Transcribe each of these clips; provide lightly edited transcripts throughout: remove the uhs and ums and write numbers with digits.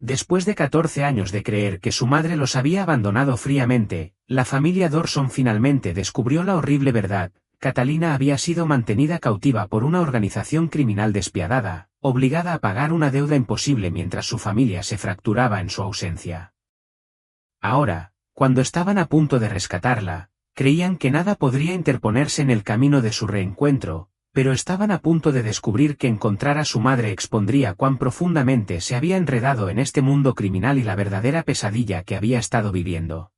Después de 14 años de creer que su madre los había abandonado fríamente, la familia Dorson finalmente descubrió la horrible verdad. Catalina había sido mantenida cautiva por una organización criminal despiadada, obligada a pagar una deuda imposible mientras su familia se fracturaba en su ausencia. Ahora, cuando estaban a punto de rescatarla, creían que nada podría interponerse en el camino de su reencuentro, pero estaban a punto de descubrir que encontrar a su madre expondría cuán profundamente se había enredado en este mundo criminal y la verdadera pesadilla que había estado viviendo.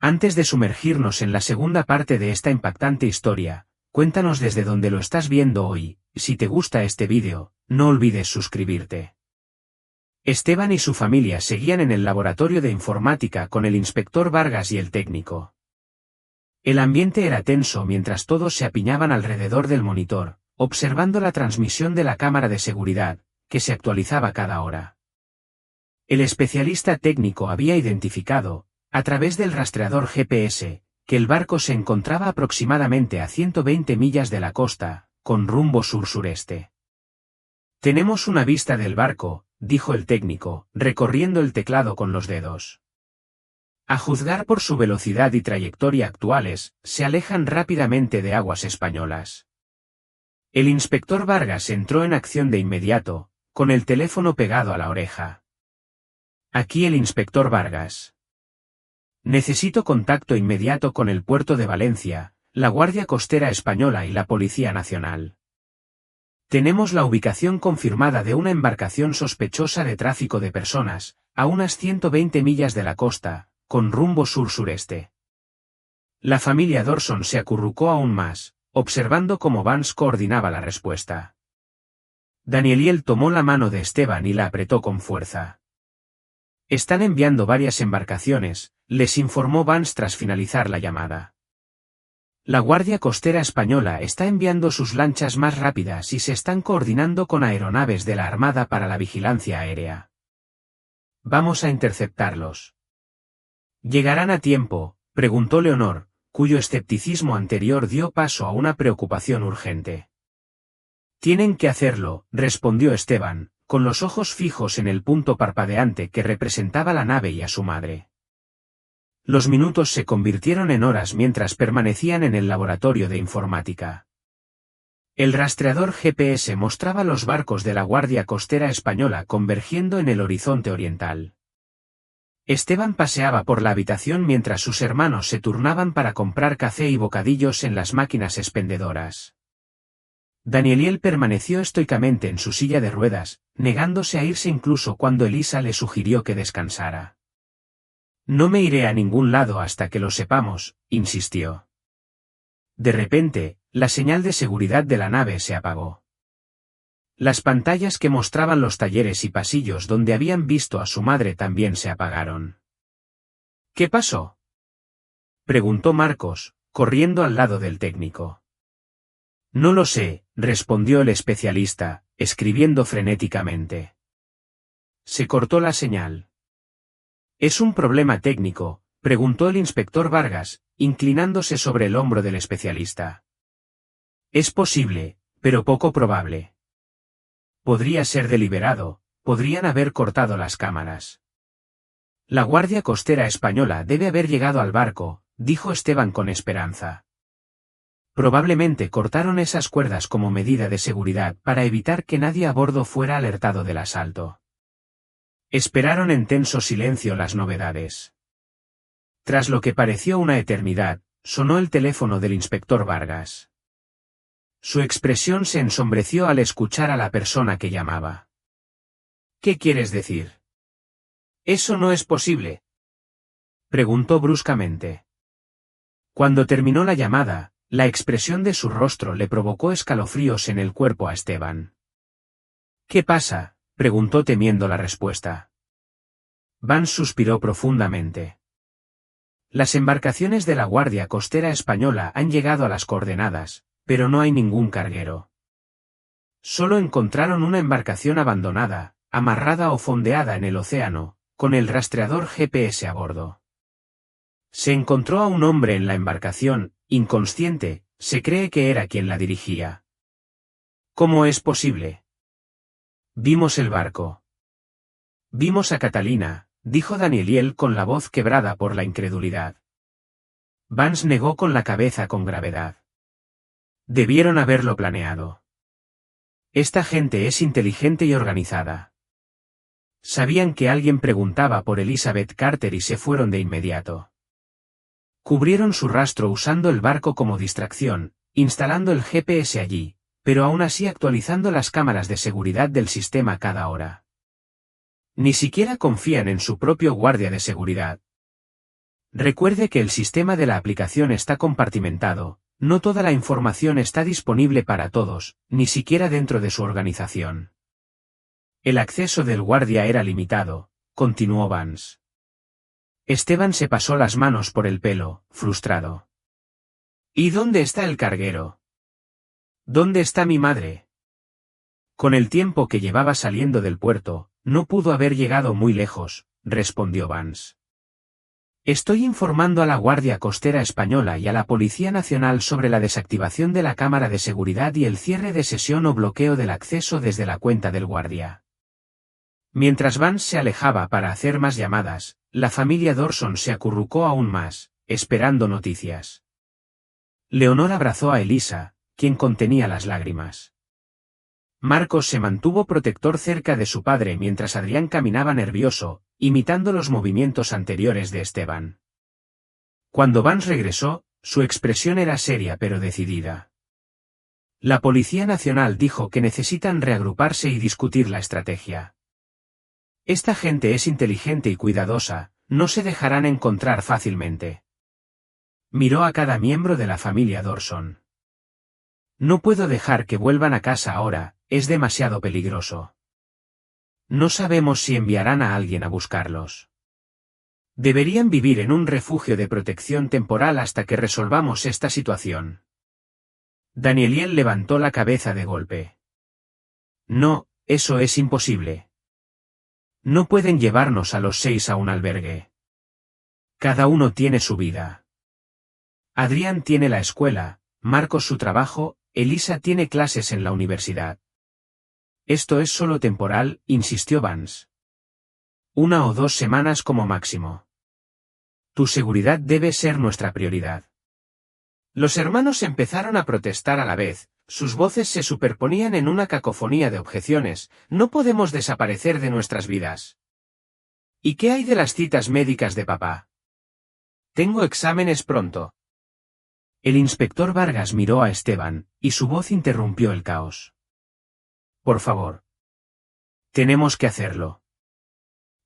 Antes de sumergirnos en la segunda parte de esta impactante historia, cuéntanos desde dónde lo estás viendo hoy. Si te gusta este vídeo, no olvides suscribirte. Esteban y su familia seguían en el laboratorio de informática con el inspector Vargas y el técnico. El ambiente era tenso mientras todos se apiñaban alrededor del monitor, observando la transmisión de la cámara de seguridad, que se actualizaba cada hora. El especialista técnico había identificado, a través del rastreador GPS, que el barco se encontraba aproximadamente a 120 millas de la costa, con rumbo sur-sureste. Tenemos una vista del barco, dijo el técnico, recorriendo el teclado con los dedos. A juzgar por su velocidad y trayectoria actuales, se alejan rápidamente de aguas españolas. El inspector Vargas entró en acción de inmediato, con el teléfono pegado a la oreja. Aquí el inspector Vargas. Necesito contacto inmediato con el puerto de Valencia, la Guardia Costera Española y la Policía Nacional. Tenemos la ubicación confirmada de una embarcación sospechosa de tráfico de personas, a unas 120 millas de la costa, con rumbo sur-sureste. La familia Dorson se acurrucó aún más, observando cómo Vance coordinaba la respuesta. Danieliel tomó la mano de Esteban y la apretó con fuerza. Están enviando varias embarcaciones, les informó Vance tras finalizar la llamada. La Guardia Costera Española está enviando sus lanchas más rápidas y se están coordinando con aeronaves de la Armada para la vigilancia aérea. Vamos a interceptarlos. ¿Llegarán a tiempo?, preguntó Leonor, cuyo escepticismo anterior dio paso a una preocupación urgente. Tienen que hacerlo, respondió Esteban, con los ojos fijos en el punto parpadeante que representaba la nave y a su madre. Los minutos se convirtieron en horas mientras permanecían en el laboratorio de informática. El rastreador GPS mostraba los barcos de la Guardia Costera Española convergiendo en el horizonte oriental. Esteban paseaba por la habitación mientras sus hermanos se turnaban para comprar café y bocadillos en las máquinas expendedoras. Danieliel permaneció estoicamente en su silla de ruedas, negándose a irse incluso cuando Elisa le sugirió que descansara. No me iré a ningún lado hasta que lo sepamos, insistió. De repente, la señal de seguridad de la nave se apagó. Las pantallas que mostraban los talleres y pasillos donde habían visto a su madre también se apagaron. ¿Qué pasó?, preguntó Marcos, corriendo al lado del técnico. No lo sé, respondió el especialista, escribiendo frenéticamente. Se cortó la señal. ¿Es un problema técnico?, preguntó el inspector Vargas, inclinándose sobre el hombro del especialista. Es posible, pero poco probable. Podría ser deliberado, podrían haber cortado las cámaras. La Guardia Costera Española debe haber llegado al barco, dijo Esteban con esperanza. Probablemente cortaron esas cuerdas como medida de seguridad para evitar que nadie a bordo fuera alertado del asalto. Esperaron en tenso silencio las novedades. Tras lo que pareció una eternidad, sonó el teléfono del inspector Vargas. Su expresión se ensombreció al escuchar a la persona que llamaba. ¿Qué quieres decir? Eso no es posible, preguntó bruscamente. Cuando terminó la llamada, la expresión de su rostro le provocó escalofríos en el cuerpo a Esteban. ¿Qué pasa?, preguntó temiendo la respuesta. Vance suspiró profundamente. Las embarcaciones de la Guardia Costera Española han llegado a las coordenadas, pero no hay ningún carguero. Solo encontraron una embarcación abandonada, amarrada o fondeada en el océano, con el rastreador GPS a bordo. Se encontró a un hombre en la embarcación, inconsciente, se cree que era quien la dirigía. ¿Cómo es posible? Vimos el barco. Vimos a Catalina, dijo Danieliel con la voz quebrada por la incredulidad. Vance negó con la cabeza con gravedad. Debieron haberlo planeado. Esta gente es inteligente y organizada. Sabían que alguien preguntaba por Elizabeth Carter y se fueron de inmediato. Cubrieron su rastro usando el barco como distracción, instalando el GPS allí, pero aún así actualizando las cámaras de seguridad del sistema cada hora. Ni siquiera confían en su propio guardia de seguridad. Recuerde que el sistema de la aplicación está compartimentado, no toda la información está disponible para todos, ni siquiera dentro de su organización. El acceso del guardia era limitado, continuó Vance. Esteban se pasó las manos por el pelo, frustrado. ¿Y dónde está el carguero? ¿Dónde está mi madre? Con el tiempo que llevaba saliendo del puerto, no pudo haber llegado muy lejos, respondió Vance. Estoy informando a la Guardia Costera Española y a la Policía Nacional sobre la desactivación de la cámara de seguridad y el cierre de sesión o bloqueo del acceso desde la cuenta del guardia. Mientras Vance se alejaba para hacer más llamadas, la familia Dorson se acurrucó aún más, esperando noticias. Leonor abrazó a Elisa, quien contenía las lágrimas. Marcos se mantuvo protector cerca de su padre mientras Adrián caminaba nervioso, imitando los movimientos anteriores de Esteban. Cuando Vance regresó, su expresión era seria pero decidida. La Policía Nacional dijo que necesitan reagruparse y discutir la estrategia. Esta gente es inteligente y cuidadosa, no se dejarán encontrar fácilmente. Miró a cada miembro de la familia Dorson. No puedo dejar que vuelvan a casa ahora, es demasiado peligroso. No sabemos si enviarán a alguien a buscarlos. Deberían vivir en un refugio de protección temporal hasta que resolvamos esta situación. Danieliel levantó la cabeza de golpe. No, eso es imposible. No pueden llevarnos a los 6 a un albergue. Cada uno tiene su vida. Adrián tiene la escuela, Marcos su trabajo, Elisa tiene clases en la universidad. Esto es solo temporal, insistió Vance. 1 o 2 semanas como máximo. Tu seguridad debe ser nuestra prioridad. Los hermanos empezaron a protestar a la vez, sus voces se superponían en una cacofonía de objeciones, no podemos desaparecer de nuestras vidas. ¿Y qué hay de las citas médicas de papá? Tengo exámenes pronto. El inspector Vargas miró a Esteban, y su voz interrumpió el caos. Por favor. Tenemos que hacerlo.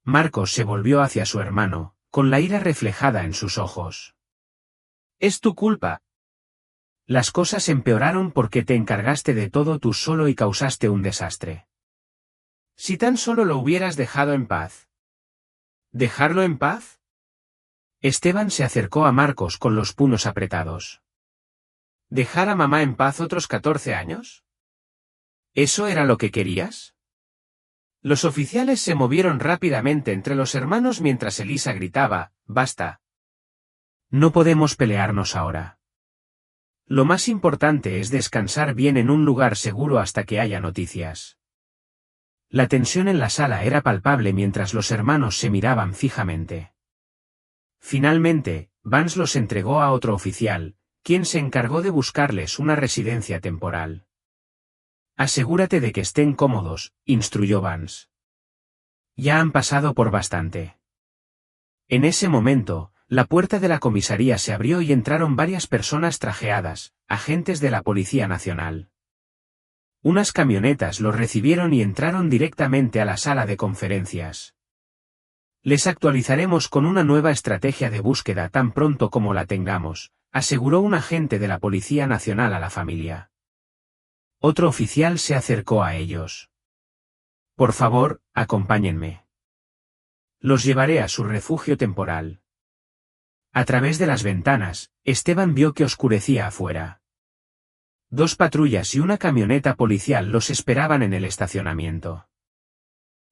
Marcos se volvió hacia su hermano, con la ira reflejada en sus ojos. Es tu culpa. Las cosas empeoraron porque te encargaste de todo tú solo y causaste un desastre. Si tan solo lo hubieras dejado en paz. ¿Dejarlo en paz? Esteban se acercó a Marcos con los puños apretados. ¿Dejar a mamá en paz otros 14 años? ¿Eso era lo que querías? Los oficiales se movieron rápidamente entre los hermanos mientras Elisa gritaba, «¡Basta! No podemos pelearnos ahora. Lo más importante es descansar bien en un lugar seguro hasta que haya noticias». La tensión en la sala era palpable mientras los hermanos se miraban fijamente. Finalmente, Vance los entregó a otro oficial, quien se encargó de buscarles una residencia temporal. Asegúrate de que estén cómodos, instruyó Vance. Ya han pasado por bastante. En ese momento, la puerta de la comisaría se abrió y entraron varias personas trajeadas, agentes de la Policía Nacional. Unas camionetas los recibieron y entraron directamente a la sala de conferencias. Les actualizaremos con una nueva estrategia de búsqueda tan pronto como la tengamos, aseguró un agente de la Policía Nacional a la familia. Otro oficial se acercó a ellos. Por favor, acompáñenme. Los llevaré a su refugio temporal. A través de las ventanas, Esteban vio que oscurecía afuera. 2 patrullas y una camioneta policial los esperaban en el estacionamiento.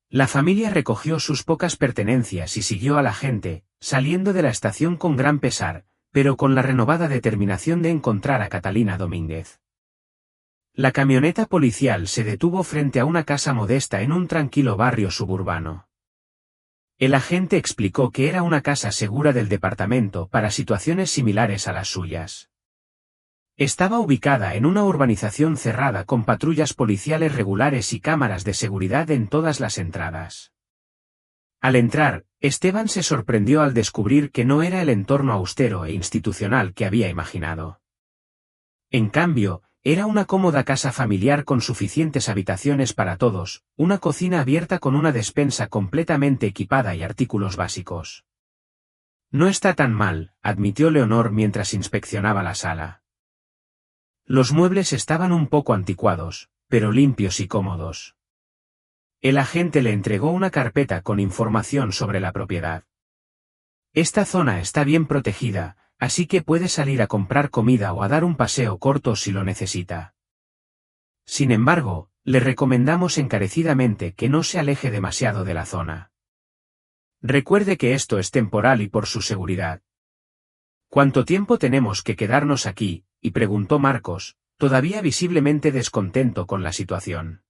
La familia recogió sus pocas pertenencias y siguió a la gente, saliendo de la estación con gran pesar, pero con la renovada determinación de encontrar a Catalina Domínguez. La camioneta policial se detuvo frente a una casa modesta en un tranquilo barrio suburbano. El agente explicó que era una casa segura del departamento para situaciones similares a las suyas. Estaba ubicada en una urbanización cerrada con patrullas policiales regulares y cámaras de seguridad en todas las entradas. Al entrar, Esteban se sorprendió al descubrir que no era el entorno austero e institucional que había imaginado. En cambio, era una cómoda casa familiar con suficientes habitaciones para todos, una cocina abierta con una despensa completamente equipada y artículos básicos. No está tan mal, admitió Leonor mientras inspeccionaba la sala. Los muebles estaban un poco anticuados, pero limpios y cómodos. El agente le entregó una carpeta con información sobre la propiedad. Esta zona está bien protegida, así que puede salir a comprar comida o a dar un paseo corto si lo necesita. Sin embargo, le recomendamos encarecidamente que no se aleje demasiado de la zona. Recuerde que esto es temporal y por su seguridad. ¿Cuánto tiempo tenemos que quedarnos aquí?, y preguntó Marcos, todavía visiblemente descontento con la situación.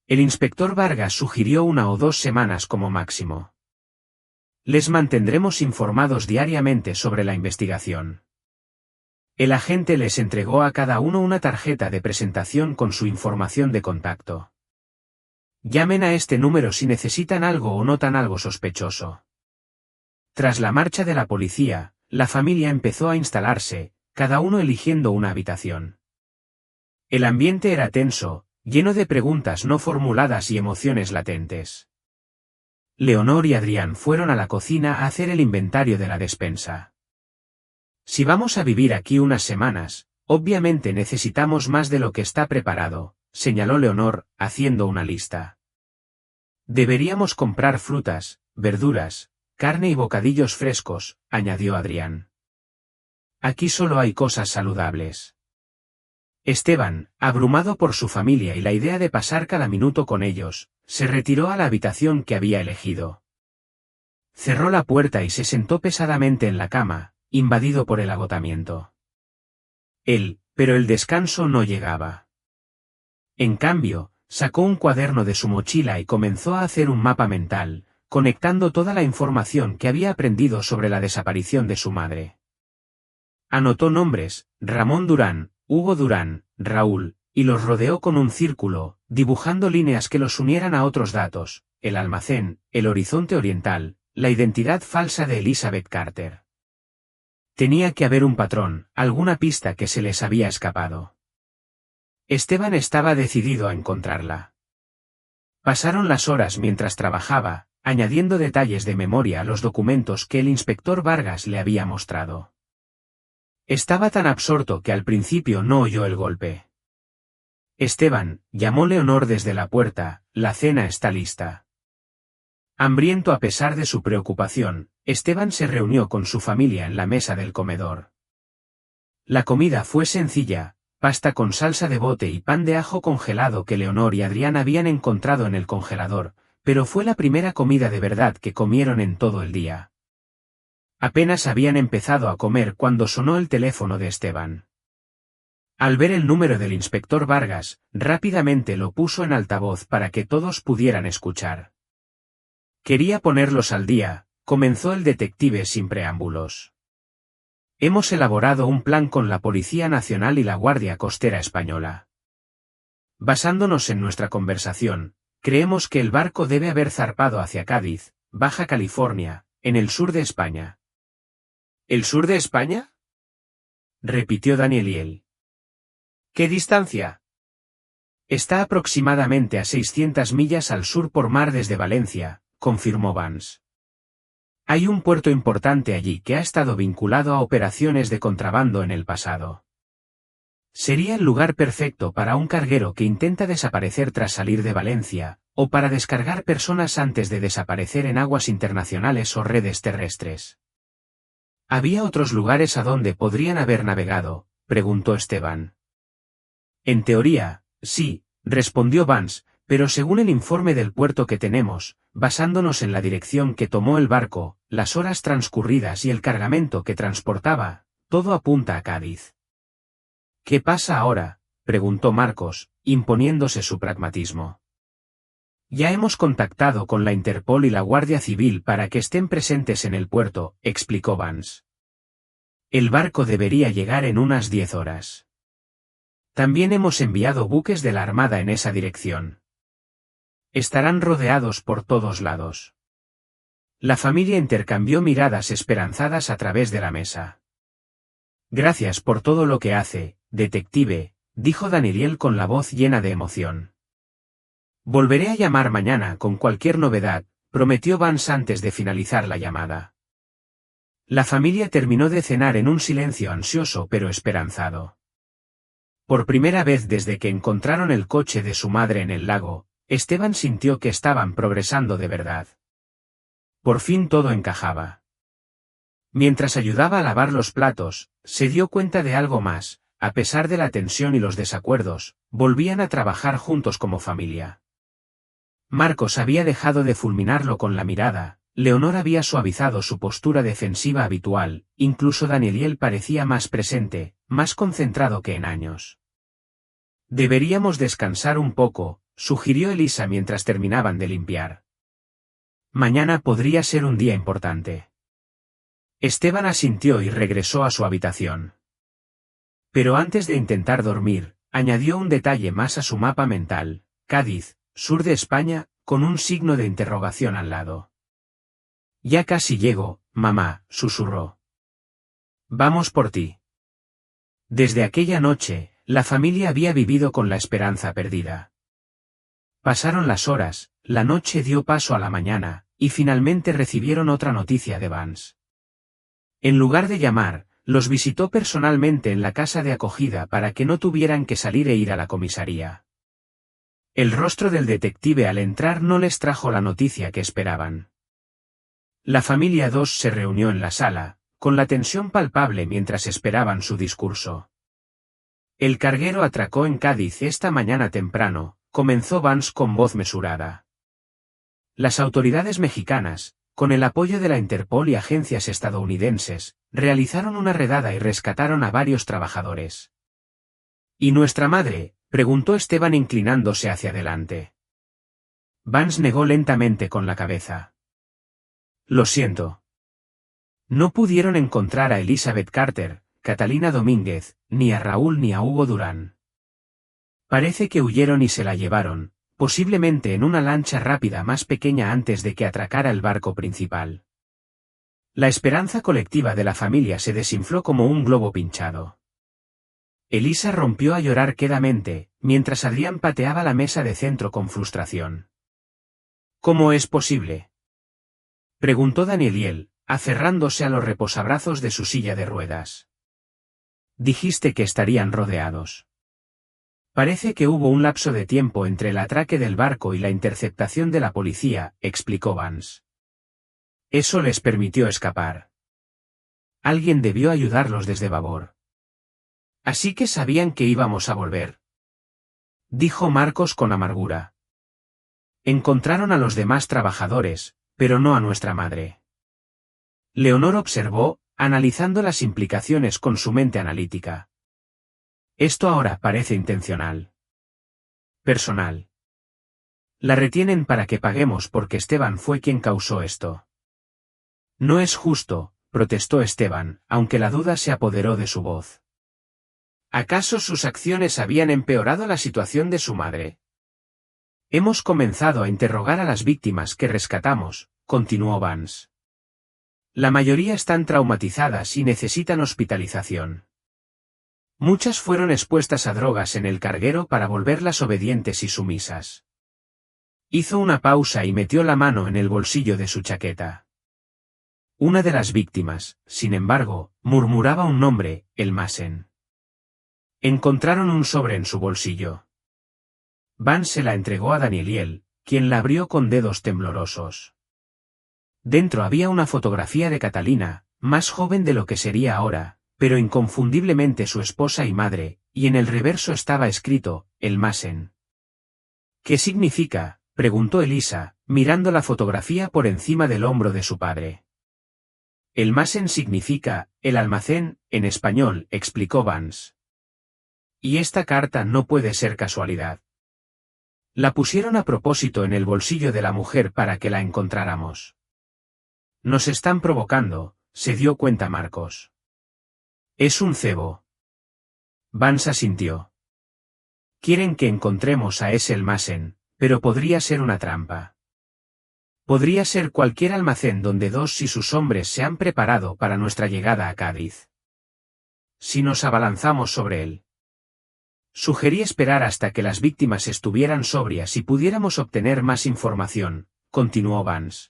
El inspector Vargas sugirió 1 o 2 semanas como máximo. Les mantendremos informados diariamente sobre la investigación. El agente les entregó a cada uno una tarjeta de presentación con su información de contacto. Llamen a este número si necesitan algo o notan algo sospechoso. Tras la marcha de la policía, la familia empezó a instalarse, cada uno eligiendo una habitación. El ambiente era tenso, lleno de preguntas no formuladas y emociones latentes. Leonor y Adrián fueron a la cocina a hacer el inventario de la despensa. Si vamos a vivir aquí unas semanas, obviamente necesitamos más de lo que está preparado, señaló Leonor, haciendo una lista. Deberíamos comprar frutas, verduras, carne y bocadillos frescos, añadió Adrián. Aquí solo hay cosas saludables. Esteban, abrumado por su familia y la idea de pasar cada minuto con ellos, se retiró a la habitación que había elegido. Cerró la puerta y se sentó pesadamente en la cama, invadido por el agotamiento. Pero el descanso no llegaba. En cambio, sacó un cuaderno de su mochila y comenzó a hacer un mapa mental, conectando toda la información que había aprendido sobre la desaparición de su madre. Anotó nombres, Ramón Durán, Hugo Durán, Raúl, y los rodeó con un círculo, dibujando líneas que los unieran a otros datos, el almacén, el horizonte oriental, la identidad falsa de Elizabeth Carter. Tenía que haber un patrón, alguna pista que se les había escapado. Esteban estaba decidido a encontrarla. Pasaron las horas mientras trabajaba, añadiendo detalles de memoria a los documentos que el inspector Vargas le había mostrado. Estaba tan absorto que al principio no oyó el golpe. Esteban, llamó Leonor desde la puerta, la cena está lista. Hambriento a pesar de su preocupación, Esteban se reunió con su familia en la mesa del comedor. La comida fue sencilla, pasta con salsa de bote y pan de ajo congelado que Leonor y Adrián habían encontrado en el congelador, pero fue la primera comida de verdad que comieron en todo el día. Apenas habían empezado a comer cuando sonó el teléfono de Esteban. Al ver el número del inspector Vargas, rápidamente lo puso en altavoz para que todos pudieran escuchar. Quería ponerlos al día, comenzó el detective sin preámbulos. Hemos elaborado un plan con la Policía Nacional y la Guardia Costera Española. Basándonos en nuestra conversación, creemos que el barco debe haber zarpado hacia Cádiz, Baja California, en el sur de España. ¿El sur de España?, repitió Danieliel. ¿Qué distancia? Está aproximadamente a 600 millas al sur por mar desde Valencia, confirmó Vance. Hay un puerto importante allí que ha estado vinculado a operaciones de contrabando en el pasado. Sería el lugar perfecto para un carguero que intenta desaparecer tras salir de Valencia, o para descargar personas antes de desaparecer en aguas internacionales o redes terrestres. ¿Había otros lugares a donde podrían haber navegado?, preguntó Esteban. En teoría, sí, respondió Vance, pero según el informe del puerto que tenemos, basándonos en la dirección que tomó el barco, las horas transcurridas y el cargamento que transportaba, todo apunta a Cádiz. ¿Qué pasa ahora?, preguntó Marcos, imponiéndose su pragmatismo. Ya hemos contactado con la Interpol y la Guardia Civil para que estén presentes en el puerto, explicó Vance. El barco debería llegar en unas 10 horas. También hemos enviado buques de la Armada en esa dirección. Estarán rodeados por todos lados. La familia intercambió miradas esperanzadas a través de la mesa. Gracias por todo lo que hace, detective, dijo Daniel con la voz llena de emoción. Volveré a llamar mañana con cualquier novedad, prometió Vance antes de finalizar la llamada. La familia terminó de cenar en un silencio ansioso pero esperanzado. Por primera vez desde que encontraron el coche de su madre en el lago, Esteban sintió que estaban progresando de verdad. Por fin todo encajaba. Mientras ayudaba a lavar los platos, se dio cuenta de algo más: a pesar de la tensión y los desacuerdos, volvían a trabajar juntos como familia. Marcos había dejado de fulminarlo con la mirada, Leonor había suavizado su postura defensiva habitual, incluso Daniel parecía más presente, más concentrado que en años. Deberíamos descansar un poco, sugirió Elisa mientras terminaban de limpiar. Mañana podría ser un día importante. Esteban asintió y regresó a su habitación. Pero antes de intentar dormir, añadió un detalle más a su mapa mental: Cádiz, sur de España, con un signo de interrogación al lado. Ya casi llego, mamá, susurró. Vamos por ti. Desde aquella noche, la familia había vivido con la esperanza perdida. Pasaron las horas, la noche dio paso a la mañana, y finalmente recibieron otra noticia de Vance. En lugar de llamar, los visitó personalmente en la casa de acogida para que no tuvieran que salir e ir a la comisaría. El rostro del detective al entrar no les trajo la noticia que esperaban. La familia 2 se reunió en la sala, con la tensión palpable mientras esperaban su discurso. El carguero atracó en Cádiz esta mañana temprano, comenzó Vance con voz mesurada. Las autoridades mexicanas, con el apoyo de la Interpol y agencias estadounidenses, realizaron una redada y rescataron a varios trabajadores. ¿Y nuestra madre?, preguntó Esteban inclinándose hacia adelante. Vance negó lentamente con la cabeza. Lo siento. No pudieron encontrar a Elizabeth Carter, Catalina Domínguez, ni a Raúl ni a Hugo Durán. Parece que huyeron y se la llevaron, posiblemente en una lancha rápida más pequeña antes de que atracara el barco principal. La esperanza colectiva de la familia se desinfló como un globo pinchado. Elisa rompió a llorar quedamente, mientras Adrián pateaba la mesa de centro con frustración. ¿Cómo es posible?, preguntó Daniel, aferrándose a los reposabrazos de su silla de ruedas. Dijiste que estarían rodeados. Parece que hubo un lapso de tiempo entre el atraque del barco y la interceptación de la policía, explicó Vance. Eso les permitió escapar. Alguien debió ayudarlos desde babor. Así que sabían que íbamos a volver, dijo Marcos con amargura. Encontraron a los demás trabajadores, pero no a nuestra madre. Leonor observó, analizando las implicaciones con su mente analítica. Esto ahora parece intencional. Personal. La retienen para que paguemos porque Esteban fue quien causó esto. No es justo, protestó Esteban, aunque la duda se apoderó de su voz. ¿Acaso sus acciones habían empeorado la situación de su madre? Hemos comenzado a interrogar a las víctimas que rescatamos, continuó Vance. La mayoría están traumatizadas y necesitan hospitalización. Muchas fueron expuestas a drogas en el carguero para volverlas obedientes y sumisas. Hizo una pausa y metió la mano en el bolsillo de su chaqueta. Una de las víctimas, sin embargo, murmuraba un nombre: el Masen. Encontraron un sobre en su bolsillo. Vance se la entregó a Daniel, quien la abrió con dedos temblorosos. Dentro había una fotografía de Catalina, más joven de lo que sería ahora, pero inconfundiblemente su esposa y madre, y en el reverso estaba escrito: el Masen. ¿Qué significa?, preguntó Elisa, mirando la fotografía por encima del hombro de su padre. El Masen significa el almacén, en español, explicó Vance. Y esta carta no puede ser casualidad. La pusieron a propósito en el bolsillo de la mujer para que la encontráramos. Nos están provocando, se dio cuenta Marcos. Es un cebo. Vance asintió. Quieren que encontremos a ese almacén, pero podría ser una trampa. Podría ser cualquier almacén donde Dos y sus hombres se han preparado para nuestra llegada a Cádiz. Si nos abalanzamos sobre él. Sugerí esperar hasta que las víctimas estuvieran sobrias y pudiéramos obtener más información, continuó Vance.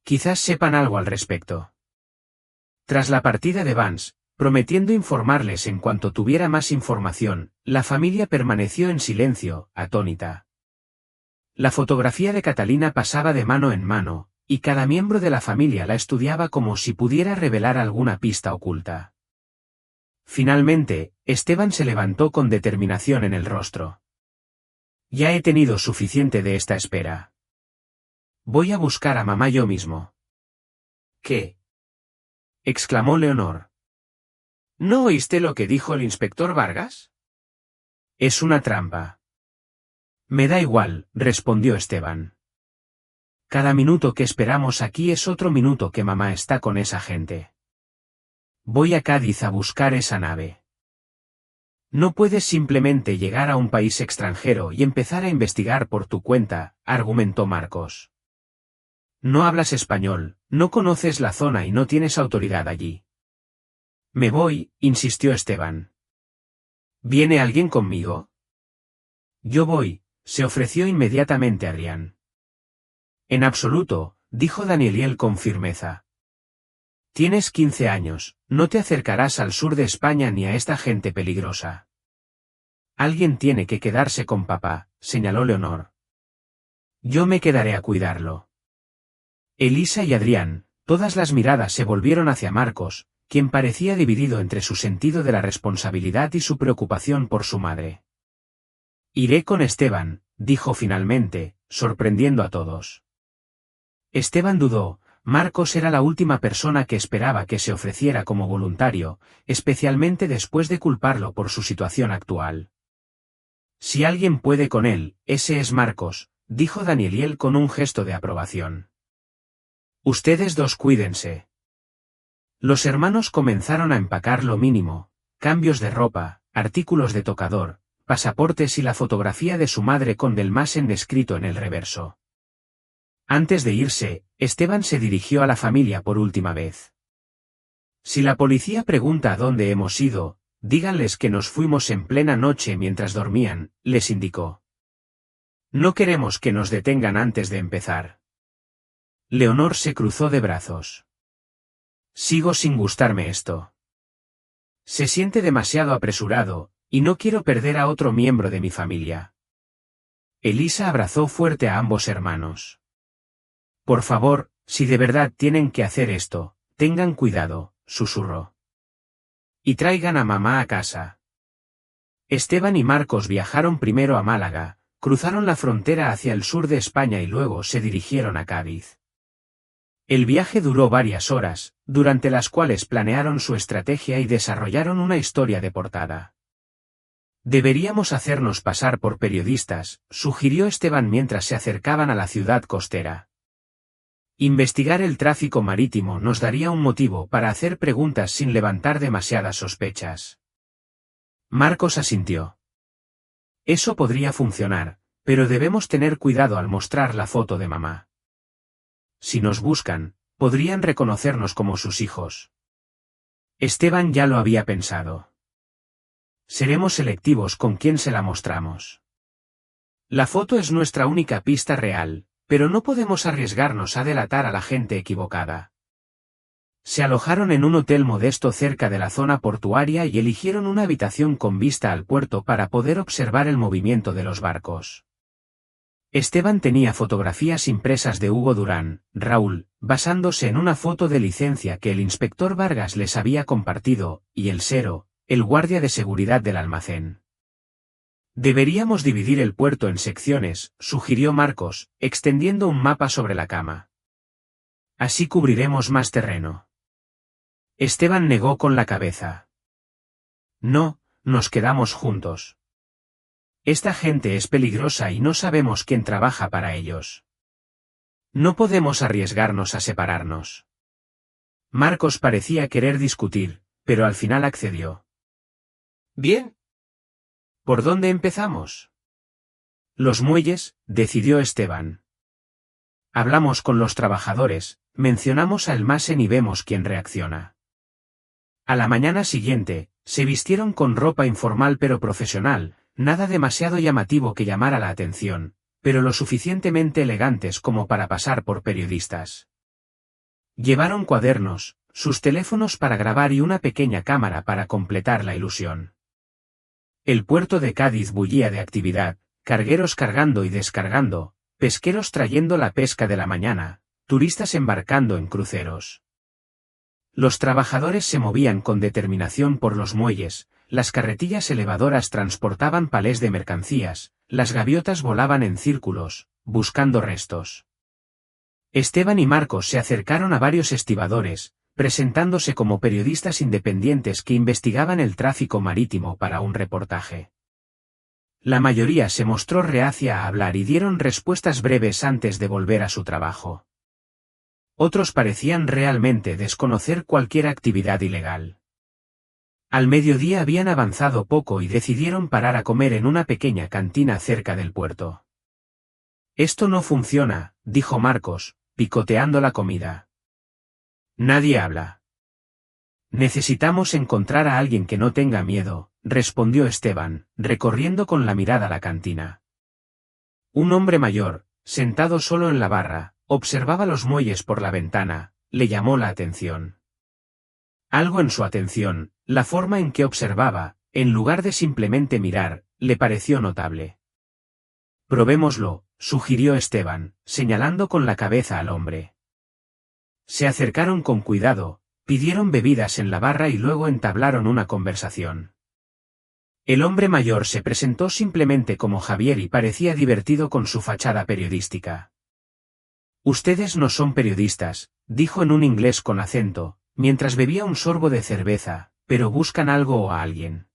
Quizás sepan algo al respecto. Tras la partida de Vance, prometiendo informarles en cuanto tuviera más información, la familia permaneció en silencio, atónita. La fotografía de Catalina pasaba de mano en mano, y cada miembro de la familia la estudiaba como si pudiera revelar alguna pista oculta. Finalmente, Esteban se levantó con determinación en el rostro. Ya he tenido suficiente de esta espera. Voy a buscar a mamá yo mismo. ¿Qué? Exclamó Leonor. ¿No oíste lo que dijo el inspector Vargas? Es una trampa. Me da igual, respondió Esteban. Cada minuto que esperamos aquí es otro minuto que mamá está con esa gente. Voy a Cádiz a buscar esa nave. No puedes simplemente llegar a un país extranjero y empezar a investigar por tu cuenta, argumentó Marcos. No hablas español, no conoces la zona y no tienes autoridad allí. Me voy, insistió Esteban. ¿Viene alguien conmigo? Yo voy, se ofreció inmediatamente Adrián. En absoluto, dijo Danieliel con firmeza. Tienes 15 años, no te acercarás al sur de España ni a esta gente peligrosa. Alguien tiene que quedarse con papá, señaló Leonor. Yo me quedaré a cuidarlo. Elisa y Adrián, todas las miradas se volvieron hacia Marcos, quien parecía dividido entre su sentido de la responsabilidad y su preocupación por su madre. Iré con Esteban, dijo finalmente, sorprendiendo a todos. Esteban dudó. Marcos era la última persona que esperaba que se ofreciera como voluntario, especialmente después de culparlo por su situación actual. Si alguien puede con él, ese es Marcos, dijo Danieliel con un gesto de aprobación. Ustedes dos cuídense. Los hermanos comenzaron a empacar lo mínimo, cambios de ropa, artículos de tocador, pasaportes y la fotografía de su madre con Delmasen descrito en el reverso. Antes de irse, Esteban se dirigió a la familia por última vez. Si la policía pregunta a dónde hemos ido, díganles que nos fuimos en plena noche mientras dormían, les indicó. No queremos que nos detengan antes de empezar. Leonor se cruzó de brazos. Sigo sin gustarme esto. Se siente demasiado apresurado, y no quiero perder a otro miembro de mi familia. Elisa abrazó fuerte a ambos hermanos. Por favor, si de verdad tienen que hacer esto, tengan cuidado, susurró. Y traigan a mamá a casa. Esteban y Marcos viajaron primero a Málaga, cruzaron la frontera hacia el sur de España y luego se dirigieron a Cádiz. El viaje duró varias horas, durante las cuales planearon su estrategia y desarrollaron una historia de portada. Deberíamos hacernos pasar por periodistas, sugirió Esteban mientras se acercaban a la ciudad costera. Investigar el tráfico marítimo nos daría un motivo para hacer preguntas sin levantar demasiadas sospechas. Marcos asintió. Eso podría funcionar, pero debemos tener cuidado al mostrar la foto de mamá. Si nos buscan, podrían reconocernos como sus hijos. Esteban ya lo había pensado. Seremos selectivos con quién se la mostramos. La foto es nuestra única pista real, pero no podemos arriesgarnos a delatar a la gente equivocada. Se alojaron en un hotel modesto cerca de la zona portuaria y eligieron una habitación con vista al puerto para poder observar el movimiento de los barcos. Esteban tenía fotografías impresas de Hugo Durán, Raúl, basándose en una foto de licencia que el inspector Vargas les había compartido, y el Sero, el guardia de seguridad del almacén. Deberíamos dividir el puerto en secciones, sugirió Marcos, extendiendo un mapa sobre la cama. Así cubriremos más terreno. Esteban negó con la cabeza. No, nos quedamos juntos. Esta gente es peligrosa y no sabemos quién trabaja para ellos. No podemos arriesgarnos a separarnos. Marcos parecía querer discutir, pero al final accedió. Bien. ¿Por dónde empezamos? Los muelles, decidió Esteban. Hablamos con los trabajadores, mencionamos a Elmasen y vemos quién reacciona. A la mañana siguiente, se vistieron con ropa informal pero profesional, nada demasiado llamativo que llamara la atención, pero lo suficientemente elegantes como para pasar por periodistas. Llevaron cuadernos, sus teléfonos para grabar y una pequeña cámara para completar la ilusión. El puerto de Cádiz bullía de actividad, cargueros cargando y descargando, pesqueros trayendo la pesca de la mañana, turistas embarcando en cruceros. Los trabajadores se movían con determinación por los muelles, las carretillas elevadoras transportaban palés de mercancías, las gaviotas volaban en círculos, buscando restos. Esteban y Marcos se acercaron a varios estibadores, presentándose como periodistas independientes que investigaban el tráfico marítimo para un reportaje. La mayoría se mostró reacia a hablar y dieron respuestas breves antes de volver a su trabajo. Otros parecían realmente desconocer cualquier actividad ilegal. Al mediodía habían avanzado poco y decidieron parar a comer en una pequeña cantina cerca del puerto. Esto no funciona, dijo Marcos, picoteando la comida. Nadie habla. Necesitamos encontrar a alguien que no tenga miedo, respondió Esteban, recorriendo con la mirada la cantina. Un hombre mayor, sentado solo en la barra, observaba los muelles por la ventana, le llamó la atención. Algo en su atención, la forma en que observaba, en lugar de simplemente mirar, le pareció notable. Probémoslo, sugirió Esteban, señalando con la cabeza al hombre. Se acercaron con cuidado, pidieron bebidas en la barra y luego entablaron una conversación. El hombre mayor se presentó simplemente como Javier y parecía divertido con su fachada periodística. Ustedes no son periodistas, dijo en un inglés con acento, mientras bebía un sorbo de cerveza, pero buscan algo o a alguien.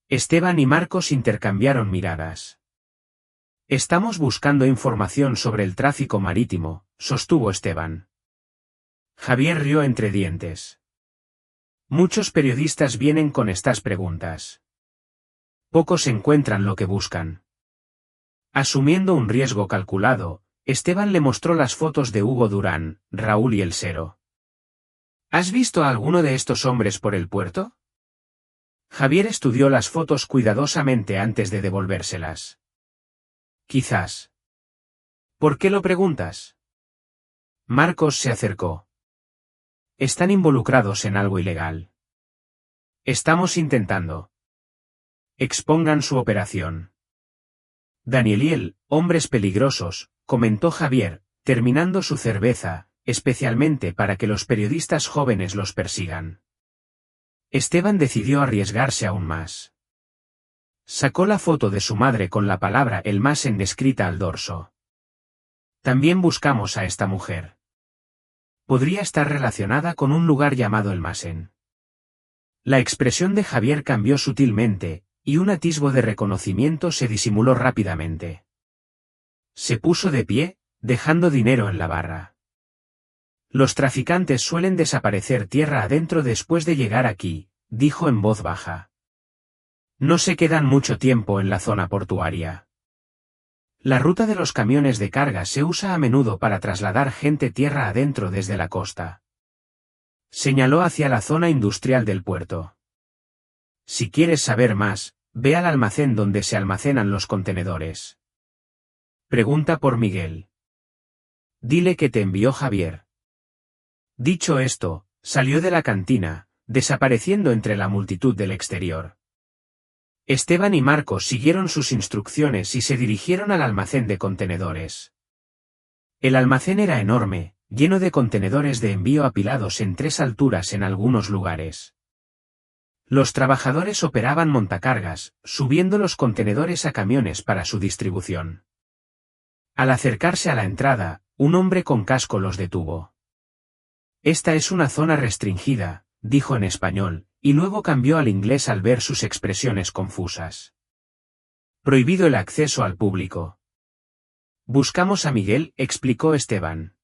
Esteban y Marcos intercambiaron miradas. Estamos buscando información sobre el tráfico marítimo, sostuvo Esteban. Javier rió entre dientes. Muchos periodistas vienen con estas preguntas. Pocos encuentran lo que buscan. Asumiendo un riesgo calculado, Esteban le mostró las fotos de Hugo Durán, Raúl y El Sero. ¿Has visto a alguno de estos hombres por el puerto? Javier estudió las fotos cuidadosamente antes de devolvérselas. Quizás. ¿Por qué lo preguntas? Marcos se acercó. Están involucrados en algo ilegal. Estamos intentando. Expongan su operación. Danieliel, hombres peligrosos, comentó Javier, terminando su cerveza, especialmente para que los periodistas jóvenes los persigan. Esteban decidió arriesgarse aún más. Sacó la foto de su madre con la palabra Elmasen descrita al dorso. También buscamos a esta mujer. Podría estar relacionada con un lugar llamado Elmasen. La expresión de Javier cambió sutilmente, y un atisbo de reconocimiento se disimuló rápidamente. Se puso de pie, dejando dinero en la barra. Los traficantes suelen desaparecer tierra adentro después de llegar aquí, dijo en voz baja. No se quedan mucho tiempo en la zona portuaria. La ruta de los camiones de carga se usa a menudo para trasladar gente tierra adentro desde la costa. Señaló hacia la zona industrial del puerto. Si quieres saber más, ve al almacén donde se almacenan los contenedores. Pregunta por Miguel. Dile que te envió Javier. Dicho esto, salió de la cantina, desapareciendo entre la multitud del exterior. Esteban y Marcos siguieron sus instrucciones y se dirigieron al almacén de contenedores. El almacén era enorme, lleno de contenedores de envío apilados en 3 alturas en algunos lugares. Los trabajadores operaban montacargas, subiendo los contenedores a camiones para su distribución. Al acercarse a la entrada, un hombre con casco los detuvo. Esta es una zona restringida, dijo en español, y luego cambió al inglés al ver sus expresiones confusas. Prohibido el acceso al público. Buscamos a Miguel, explicó Esteban.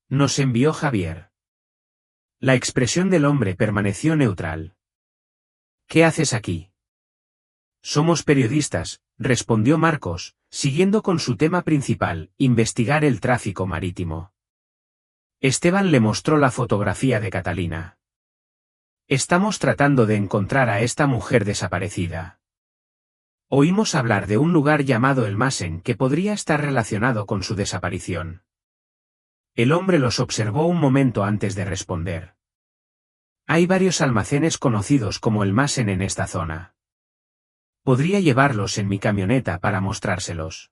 Nos envió Javier. La expresión del hombre permaneció neutral. ¿Qué haces aquí? Somos periodistas, respondió Marcos, siguiendo con su tema principal, investigar el tráfico marítimo. Esteban le mostró la fotografía de Catalina. Estamos tratando de encontrar a esta mujer desaparecida. Oímos hablar de un lugar llamado El Masen que podría estar relacionado con su desaparición. El hombre los observó un momento antes de responder. Hay varios almacenes conocidos como El Masen en esta zona. Podría llevarlos en mi camioneta para mostrárselos.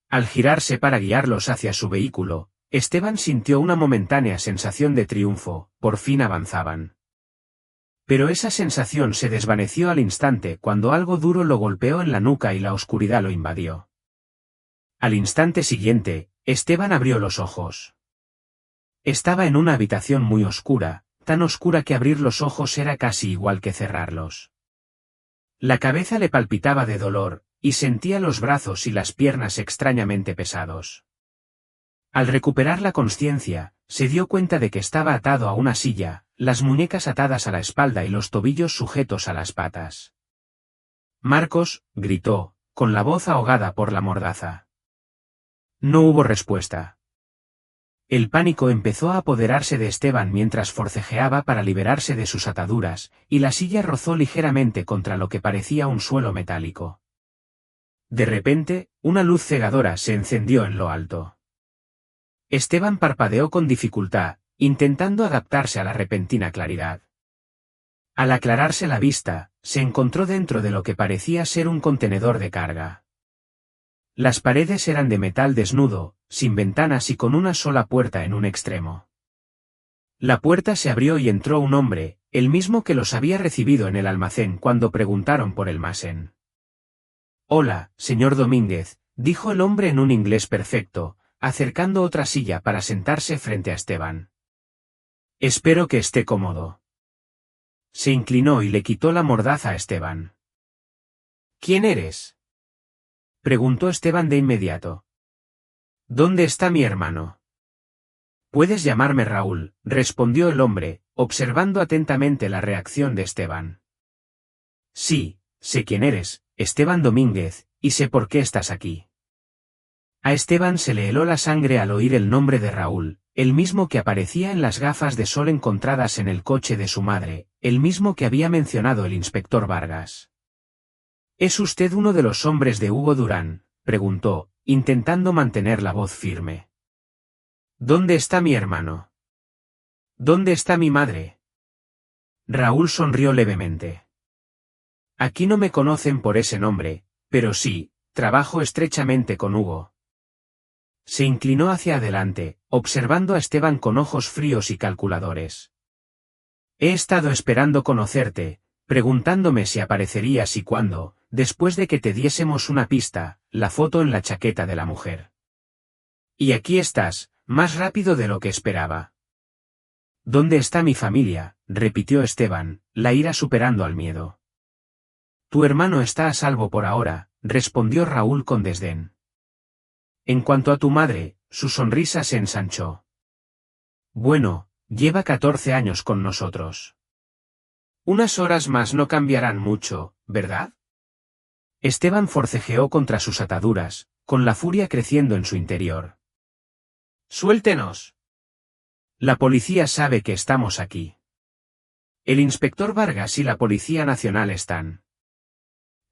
Al girarse para guiarlos hacia su vehículo, Esteban sintió una momentánea sensación de triunfo, por fin avanzaban. Pero esa sensación se desvaneció al instante cuando algo duro lo golpeó en la nuca y la oscuridad lo invadió. Al instante siguiente, Esteban abrió los ojos. Estaba en una habitación muy oscura, tan oscura que abrir los ojos era casi igual que cerrarlos. La cabeza le palpitaba de dolor, y sentía los brazos y las piernas extrañamente pesados. Al recuperar la consciencia, se dio cuenta de que estaba atado a una silla, las muñecas atadas a la espalda y los tobillos sujetos a las patas. Marcos, gritó, con la voz ahogada por la mordaza. No hubo respuesta. El pánico empezó a apoderarse de Esteban mientras forcejeaba para liberarse de sus ataduras, y la silla rozó ligeramente contra lo que parecía un suelo metálico. De repente, una luz cegadora se encendió en lo alto. Esteban parpadeó con dificultad, intentando adaptarse a la repentina claridad. Al aclararse la vista, se encontró dentro de lo que parecía ser un contenedor de carga. Las paredes eran de metal desnudo, sin ventanas y con una sola puerta en un extremo. La puerta se abrió y entró un hombre, el mismo que los había recibido en el almacén cuando preguntaron por el Masen. «Hola, señor Domínguez», dijo el hombre en un inglés perfecto, acercando otra silla para sentarse frente a Esteban. «Espero que esté cómodo». Se inclinó y le quitó la mordaza a Esteban. «¿Quién eres?», preguntó Esteban de inmediato. «¿Dónde está mi hermano?». «Puedes llamarme Raúl», respondió el hombre, observando atentamente la reacción de Esteban. «Sí, sé quién eres, Esteban Domínguez, y sé por qué estás aquí». A Esteban se le heló la sangre al oír el nombre de Raúl, el mismo que aparecía en las gafas de sol encontradas en el coche de su madre, el mismo que había mencionado el inspector Vargas. «¿Es usted uno de los hombres de Hugo Durán?», preguntó, intentando mantener la voz firme. «¿Dónde está mi hermano? ¿Dónde está mi madre?». Raúl sonrió levemente. «Aquí no me conocen por ese nombre, pero sí, trabajo estrechamente con Hugo». Se inclinó hacia adelante, observando a Esteban con ojos fríos y calculadores. «He estado esperando conocerte, preguntándome si aparecerías y cuándo, después de que te diésemos una pista, la foto en la chaqueta de la mujer. Y aquí estás, más rápido de lo que esperaba». «¿Dónde está mi familia?», repitió Esteban, la ira superando al miedo. «Tu hermano está a salvo por ahora», respondió Raúl con desdén. «En cuanto a tu madre», su sonrisa se ensanchó. «Bueno, lleva 14 años con nosotros. Unas horas más no cambiarán mucho, ¿verdad?». Esteban forcejeó contra sus ataduras, con la furia creciendo en su interior. «Suéltenos. La policía sabe que estamos aquí. El inspector Vargas y la Policía Nacional están».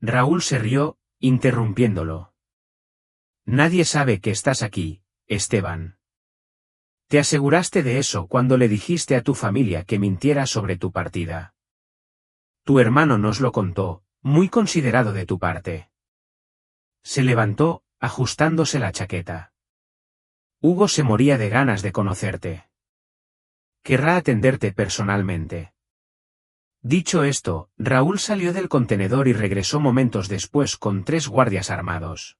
Raúl se rió, interrumpiéndolo. «Nadie sabe que estás aquí, Esteban. Te aseguraste de eso cuando le dijiste a tu familia que mintiera sobre tu partida. Tu hermano nos lo contó, muy considerado de tu parte». Se levantó, ajustándose la chaqueta. «Hugo se moría de ganas de conocerte. Querrá atenderte personalmente». Dicho esto, Raúl salió del contenedor y regresó momentos después con 3 guardias armados.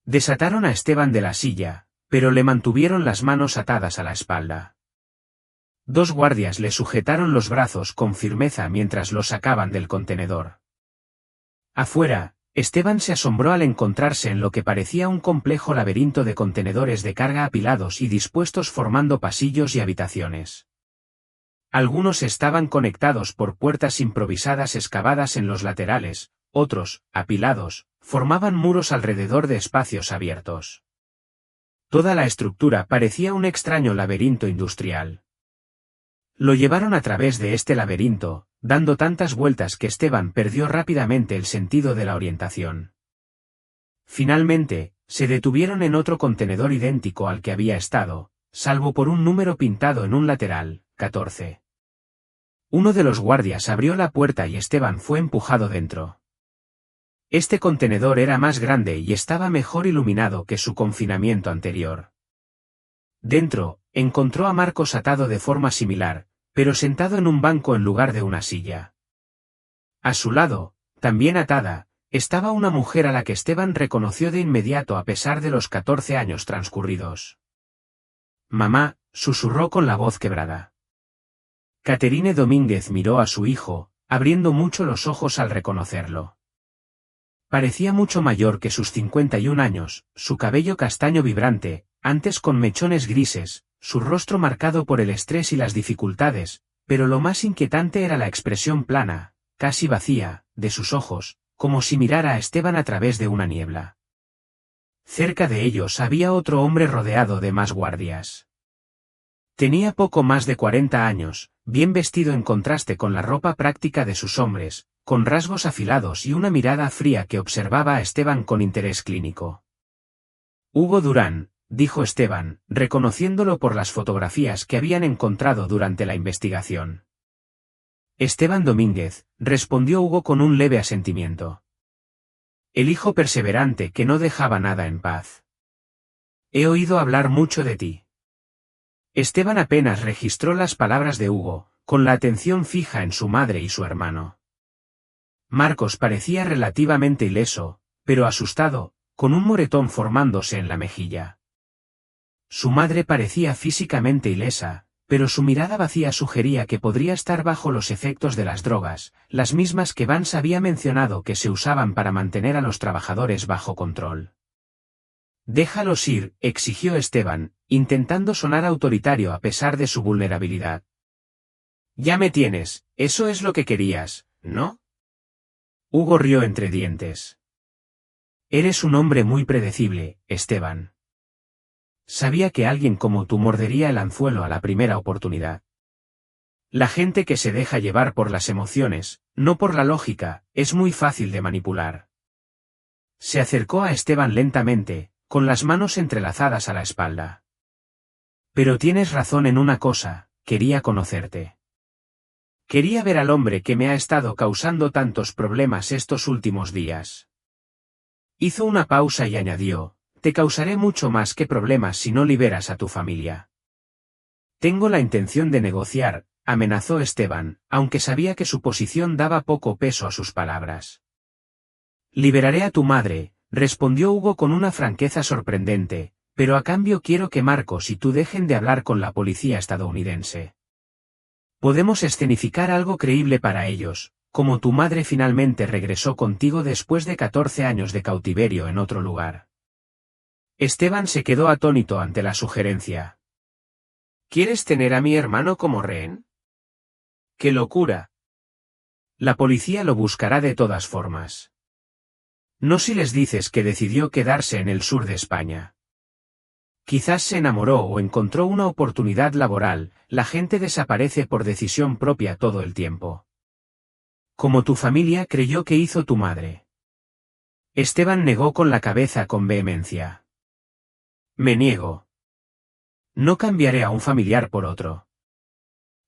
Desataron a Esteban de la silla, pero le mantuvieron las manos atadas a la espalda. 2 guardias le sujetaron los brazos con firmeza mientras lo sacaban del contenedor. Afuera, Esteban se asombró al encontrarse en lo que parecía un complejo laberinto de contenedores de carga apilados y dispuestos formando pasillos y habitaciones. Algunos estaban conectados por puertas improvisadas excavadas en los laterales, otros, apilados, formaban muros alrededor de espacios abiertos. Toda la estructura parecía un extraño laberinto industrial. Lo llevaron a través de este laberinto, dando tantas vueltas que Esteban perdió rápidamente el sentido de la orientación. Finalmente, se detuvieron en otro contenedor idéntico al que había estado, salvo por un número pintado en un lateral, 14. Uno de los guardias abrió la puerta y Esteban fue empujado dentro. Este contenedor era más grande y estaba mejor iluminado que su confinamiento anterior. Dentro, encontró a Marcos atado de forma similar, pero sentado en un banco en lugar de una silla. A su lado, también atada, estaba una mujer a la que Esteban reconoció de inmediato a pesar de los 14 años transcurridos. «Mamá», susurró con la voz quebrada. Caterine Domínguez miró a su hijo, abriendo mucho los ojos al reconocerlo. Parecía mucho mayor que sus 51 años, su cabello castaño vibrante, antes con mechones grises, su rostro marcado por el estrés y las dificultades, pero lo más inquietante era la expresión plana, casi vacía, de sus ojos, como si mirara a Esteban a través de una niebla. Cerca de ellos había otro hombre rodeado de más guardias. Tenía poco más de 40 años, bien vestido en contraste con la ropa práctica de sus hombres, con rasgos afilados y una mirada fría que observaba a Esteban con interés clínico. «Hugo Durán», dijo Esteban, reconociéndolo por las fotografías que habían encontrado durante la investigación. «Esteban Domínguez», respondió Hugo con un leve asentimiento. «El hijo perseverante que no dejaba nada en paz. He oído hablar mucho de ti». Esteban apenas registró las palabras de Hugo, con la atención fija en su madre y su hermano. Marcos parecía relativamente ileso, pero asustado, con un moretón formándose en la mejilla. Su madre parecía físicamente ilesa, pero su mirada vacía sugería que podría estar bajo los efectos de las drogas, las mismas que Vance había mencionado que se usaban para mantener a los trabajadores bajo control. «Déjalos ir», exigió Esteban, intentando sonar autoritario a pesar de su vulnerabilidad. «Ya me tienes, eso es lo que querías, ¿no?». Hugo rió entre dientes. «Eres un hombre muy predecible, Esteban. Sabía que alguien como tú mordería el anzuelo a la primera oportunidad. La gente que se deja llevar por las emociones, no por la lógica, es muy fácil de manipular». Se acercó a Esteban lentamente, con las manos entrelazadas a la espalda. «Pero tienes razón en una cosa, quería conocerte. Quería ver al hombre que me ha estado causando tantos problemas estos últimos días». Hizo una pausa y añadió, «Te causaré mucho más que problemas si no liberas a tu familia». «Tengo la intención de negociar», amenazó Esteban, aunque sabía que su posición daba poco peso a sus palabras. «Liberaré a tu madre», respondió Hugo con una franqueza sorprendente, «pero a cambio quiero que Marcos y tú dejen de hablar con la policía estadounidense. Podemos escenificar algo creíble para ellos, como tu madre finalmente regresó contigo después de 14 años de cautiverio en otro lugar». Esteban se quedó atónito ante la sugerencia. «¿Quieres tener a mi hermano como rehén? ¡Qué locura! La policía lo buscará de todas formas. No si les dices que decidió quedarse en el sur de España. Quizás se enamoró o encontró una oportunidad laboral, la gente desaparece por decisión propia todo el tiempo. Como tu familia creyó que hizo tu madre». Esteban negó con la cabeza con vehemencia. «Me niego. No cambiaré a un familiar por otro».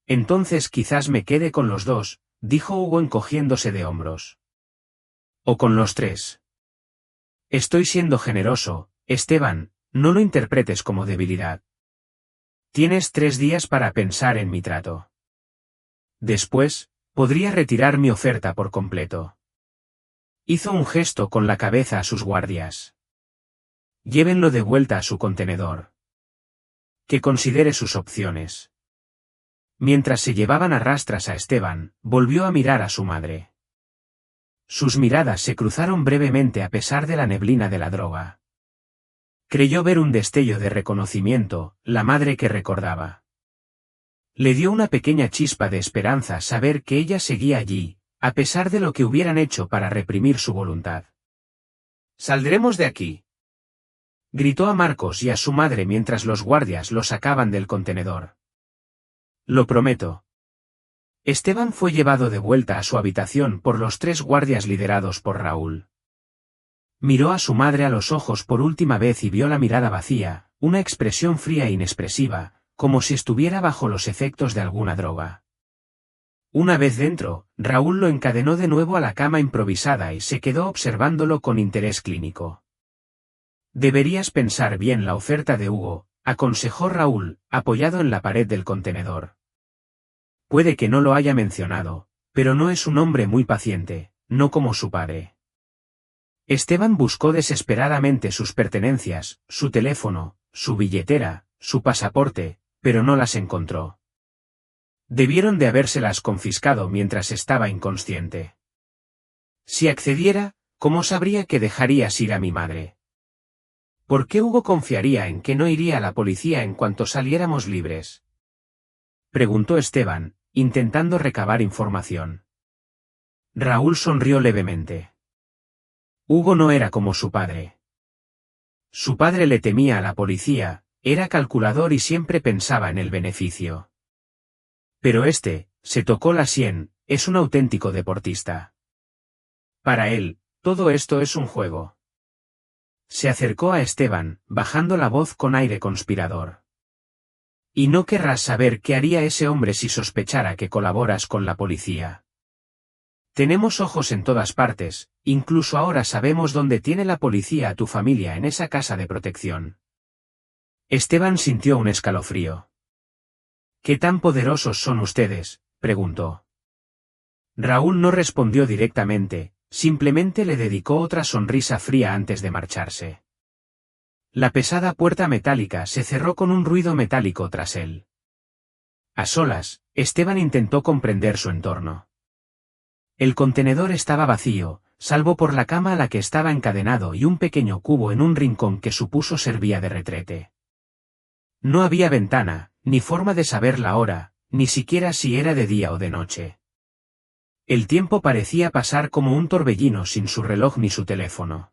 «Entonces quizás me quede con los dos», dijo Hugo encogiéndose de hombros. «O con los tres». «Estoy siendo generoso, Esteban, no lo interpretes como debilidad. Tienes 3 días para pensar en mi trato. Después, podría retirar mi oferta por completo». Hizo un gesto con la cabeza a sus guardias. «Llévenlo de vuelta a su contenedor. Que considere sus opciones». Mientras se llevaban a rastras a Esteban, volvió a mirar a su madre. Sus miradas se cruzaron brevemente a pesar de la neblina de la droga. Creyó ver un destello de reconocimiento, la madre que recordaba. Le dio una pequeña chispa de esperanza saber que ella seguía allí, a pesar de lo que hubieran hecho para reprimir su voluntad. «Saldremos de aquí», gritó a Marcos y a su madre mientras los guardias lo sacaban del contenedor. «Lo prometo». Esteban fue llevado de vuelta a su habitación por los 3 guardias liderados por Raúl. Miró a su madre a los ojos por última vez y vio la mirada vacía, una expresión fría e inexpresiva, como si estuviera bajo los efectos de alguna droga. Una vez dentro, Raúl lo encadenó de nuevo a la cama improvisada y se quedó observándolo con interés clínico. «Deberías pensar bien la oferta de Hugo», aconsejó Raúl, apoyado en la pared del contenedor. «Puede que no lo haya mencionado, pero no es un hombre muy paciente, no como su padre». Esteban buscó desesperadamente sus pertenencias, su teléfono, su billetera, su pasaporte, pero no las encontró. Debieron de habérselas confiscado mientras estaba inconsciente. Si accediera, ¿cómo sabría que dejarías ir a mi madre? ¿Por qué Hugo confiaría en que no iría a la policía en cuanto saliéramos libres?, preguntó Esteban, intentando recabar información. Raúl sonrió levemente. Hugo no era como su padre. Su padre le temía a la policía, era calculador y siempre pensaba en el beneficio. Pero se tocó la sien, es un auténtico deportista. Para él, todo esto es un juego. Se acercó a Esteban, bajando la voz con aire conspirador. Y no querrás saber qué haría ese hombre si sospechara que colaboras con la policía. Tenemos ojos en todas partes, incluso ahora sabemos dónde tiene la policía a tu familia en esa casa de protección. Esteban sintió un escalofrío. ¿Qué tan poderosos son ustedes?, preguntó. Raúl no respondió directamente, simplemente le dedicó otra sonrisa fría antes de marcharse. La pesada puerta metálica se cerró con un ruido metálico tras él. A solas, Esteban intentó comprender su entorno. El contenedor estaba vacío, salvo por la cama a la que estaba encadenado y un pequeño cubo en un rincón que supuso servía de retrete. No había ventana, ni forma de saber la hora, ni siquiera si era de día o de noche. El tiempo parecía pasar como un torbellino sin su reloj ni su teléfono.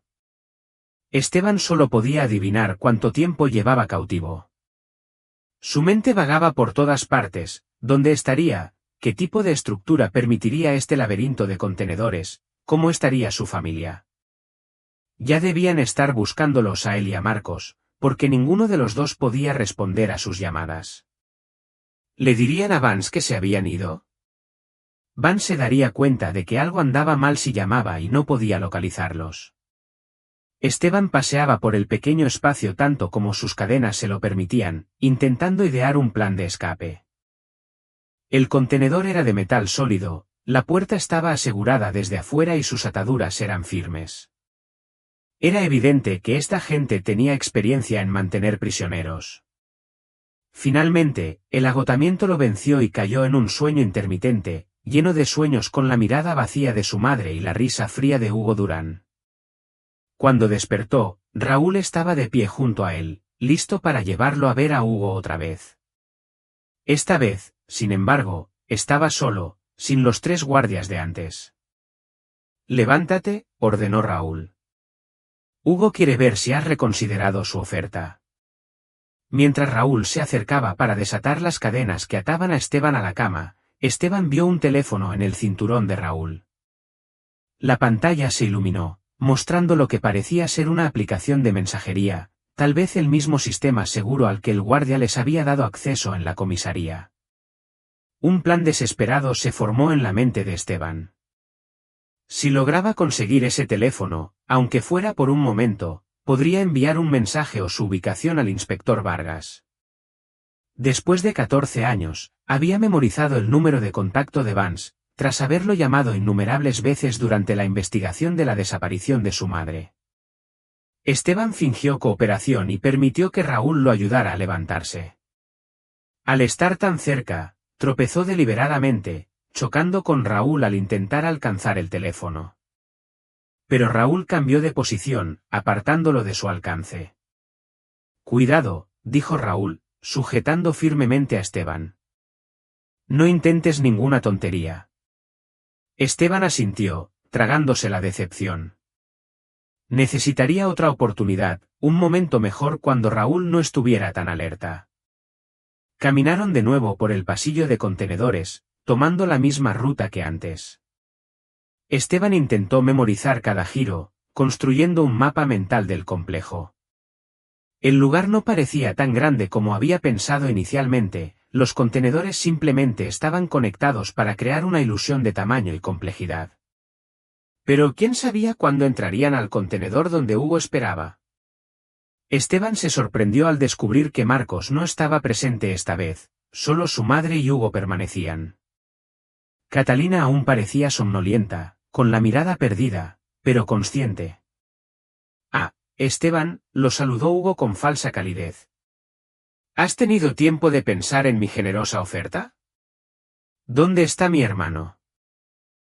Esteban solo podía adivinar cuánto tiempo llevaba cautivo. Su mente vagaba por todas partes, ¿dónde estaría? ¿Qué tipo de estructura permitiría este laberinto de contenedores? ¿Cómo estaría su familia? Ya debían estar buscándolos a él y a Marcos, porque ninguno de los dos podía responder a sus llamadas. ¿Le dirían a Vance que se habían ido? Vance se daría cuenta de que algo andaba mal si llamaba y no podía localizarlos. Esteban paseaba por el pequeño espacio tanto como sus cadenas se lo permitían, intentando idear un plan de escape. El contenedor era de metal sólido, la puerta estaba asegurada desde afuera y sus ataduras eran firmes. Era evidente que esta gente tenía experiencia en mantener prisioneros. Finalmente, el agotamiento lo venció y cayó en un sueño intermitente, lleno de sueños con la mirada vacía de su madre y la risa fría de Hugo Durán. Cuando despertó, Raúl estaba de pie junto a él, listo para llevarlo a ver a Hugo otra vez. Esta vez, sin embargo, estaba solo, sin los 3 guardias de antes. «Levántate», ordenó Raúl. «Hugo quiere ver si has reconsiderado su oferta». Mientras Raúl se acercaba para desatar las cadenas que ataban a Esteban a la cama, Esteban vio un teléfono en el cinturón de Raúl. La pantalla se iluminó, mostrando lo que parecía ser una aplicación de mensajería, tal vez el mismo sistema seguro al que el guardia les había dado acceso en la comisaría. Un plan desesperado se formó en la mente de Esteban. Si lograba conseguir ese teléfono, aunque fuera por un momento, podría enviar un mensaje o su ubicación al inspector Vargas. Después de 14 años, había memorizado el número de contacto de Vance, tras haberlo llamado innumerables veces durante la investigación de la desaparición de su madre. Esteban fingió cooperación y permitió que Raúl lo ayudara a levantarse. Al estar tan cerca, tropezó deliberadamente, chocando con Raúl al intentar alcanzar el teléfono. Pero Raúl cambió de posición, apartándolo de su alcance. Cuidado, dijo Raúl, sujetando firmemente a Esteban. No intentes ninguna tontería. Esteban asintió, tragándose la decepción. Necesitaría otra oportunidad, un momento mejor cuando Raúl no estuviera tan alerta. Caminaron de nuevo por el pasillo de contenedores, tomando la misma ruta que antes. Esteban intentó memorizar cada giro, construyendo un mapa mental del complejo. El lugar no parecía tan grande como había pensado inicialmente, los contenedores simplemente estaban conectados para crear una ilusión de tamaño y complejidad. Pero ¿quién sabía cuándo entrarían al contenedor donde Hugo esperaba? Esteban se sorprendió al descubrir que Marcos no estaba presente esta vez, solo su madre y Hugo permanecían. Catalina aún parecía somnolienta, con la mirada perdida, pero consciente. Ah, Esteban, lo saludó Hugo con falsa calidez. ¿Has tenido tiempo de pensar en mi generosa oferta? ¿Dónde está mi hermano?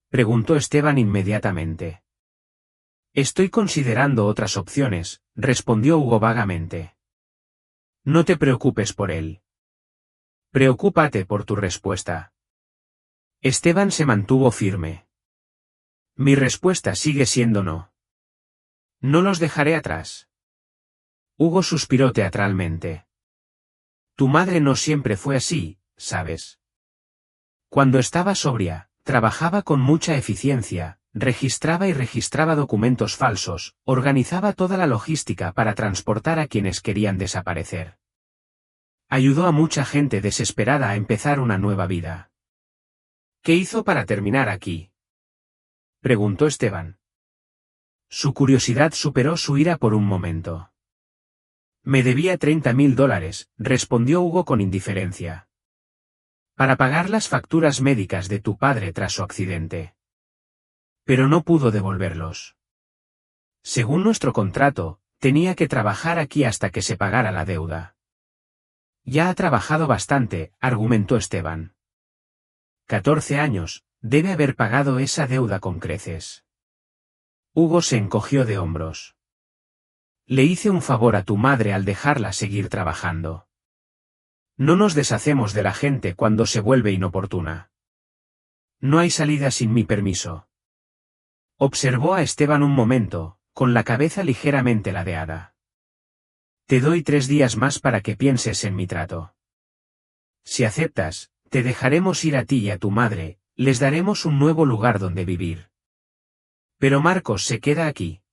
Preguntó Esteban inmediatamente. Estoy considerando otras opciones, respondió Hugo vagamente. No te preocupes por él. Preocúpate por tu respuesta. Esteban se mantuvo firme. Mi respuesta sigue siendo no. No los dejaré atrás. Hugo suspiró teatralmente. Tu madre no siempre fue así, ¿sabes? Cuando estaba sobria, trabajaba con mucha eficiencia, registraba documentos falsos, organizaba toda la logística para transportar a quienes querían desaparecer. Ayudó a mucha gente desesperada a empezar una nueva vida. ¿Qué hizo para terminar aquí? Preguntó Esteban. Su curiosidad superó su ira por un momento. Me debía $30.000, respondió Hugo con indiferencia. Para pagar las facturas médicas de tu padre tras su accidente. Pero no pudo devolverlos. Según nuestro contrato, tenía que trabajar aquí hasta que se pagara la deuda. Ya ha trabajado bastante, argumentó Esteban. 14 años, debe haber pagado esa deuda con creces. Hugo se encogió de hombros. Le hice un favor a tu madre al dejarla seguir trabajando. No nos deshacemos de la gente cuando se vuelve inoportuna. No hay salida sin mi permiso. Observó a Esteban un momento, con la cabeza ligeramente ladeada. Te doy 3 días más para que pienses en mi trato. Si aceptas, te dejaremos ir a ti y a tu madre, les daremos un nuevo lugar donde vivir. Pero Marcos se queda aquí.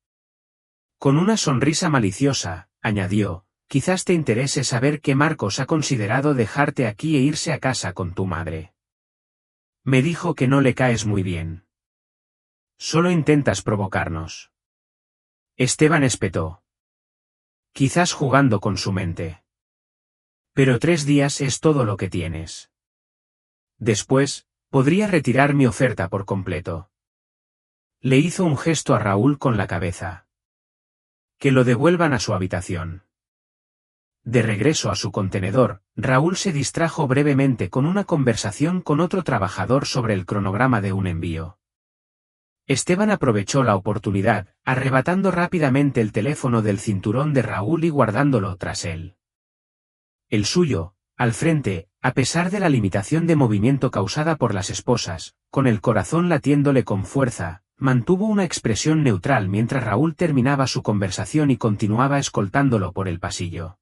Con una sonrisa maliciosa, añadió, quizás te interese saber que Marcos ha considerado dejarte aquí e irse a casa con tu madre. Me dijo que no le caes muy bien. Solo intentas provocarnos. Esteban espetó. Quizás jugando con su mente. Pero 3 días es todo lo que tienes. Después, podría retirar mi oferta por completo. Le hizo un gesto a Raúl con la cabeza. Que lo devuelvan a su habitación. De regreso a su contenedor, Raúl se distrajo brevemente con una conversación con otro trabajador sobre el cronograma de un envío. Esteban aprovechó la oportunidad, arrebatando rápidamente el teléfono del cinturón de Raúl y guardándolo tras él. El suyo, al frente, a pesar de la limitación de movimiento causada por las esposas, con el corazón latiéndole con fuerza, mantuvo una expresión neutral mientras Raúl terminaba su conversación y continuaba escoltándolo por el pasillo.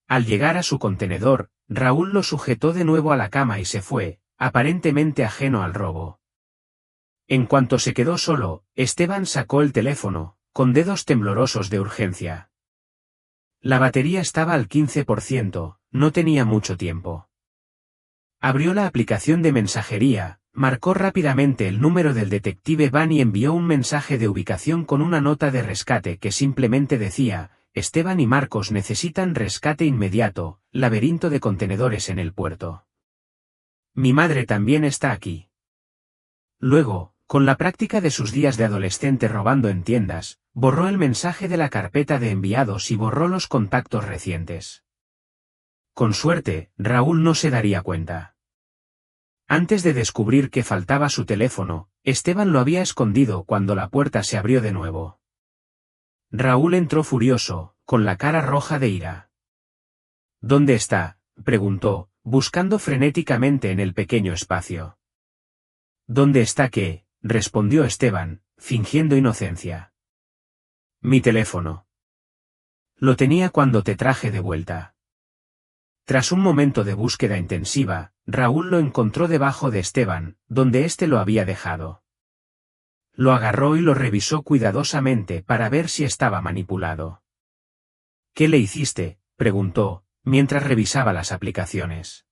Al llegar a su contenedor, Raúl lo sujetó de nuevo a la cama y se fue, aparentemente ajeno al robo. En cuanto se quedó solo, Esteban sacó el teléfono, con dedos temblorosos de urgencia. La batería estaba al 15%, no tenía mucho tiempo. Abrió la aplicación de mensajería, marcó rápidamente el número del detective Van y envió un mensaje de ubicación con una nota de rescate que simplemente decía, Esteban y Marcos necesitan rescate inmediato, laberinto de contenedores en el puerto. Mi madre también está aquí. Luego, con la práctica de sus días de adolescente robando en tiendas, borró el mensaje de la carpeta de enviados y borró los contactos recientes. Con suerte, Raúl no se daría cuenta. Antes de descubrir que faltaba su teléfono, Esteban lo había escondido cuando la puerta se abrió de nuevo. Raúl entró furioso, con la cara roja de ira. ¿Dónde está?, preguntó, buscando frenéticamente en el pequeño espacio. ¿Dónde está qué?, respondió Esteban, fingiendo inocencia. Mi teléfono. Lo tenía cuando te traje de vuelta. Tras un momento de búsqueda intensiva, Raúl lo encontró debajo de Esteban, donde éste lo había dejado. Lo agarró y lo revisó cuidadosamente para ver si estaba manipulado. ¿Qué le hiciste?, preguntó, mientras revisaba las aplicaciones.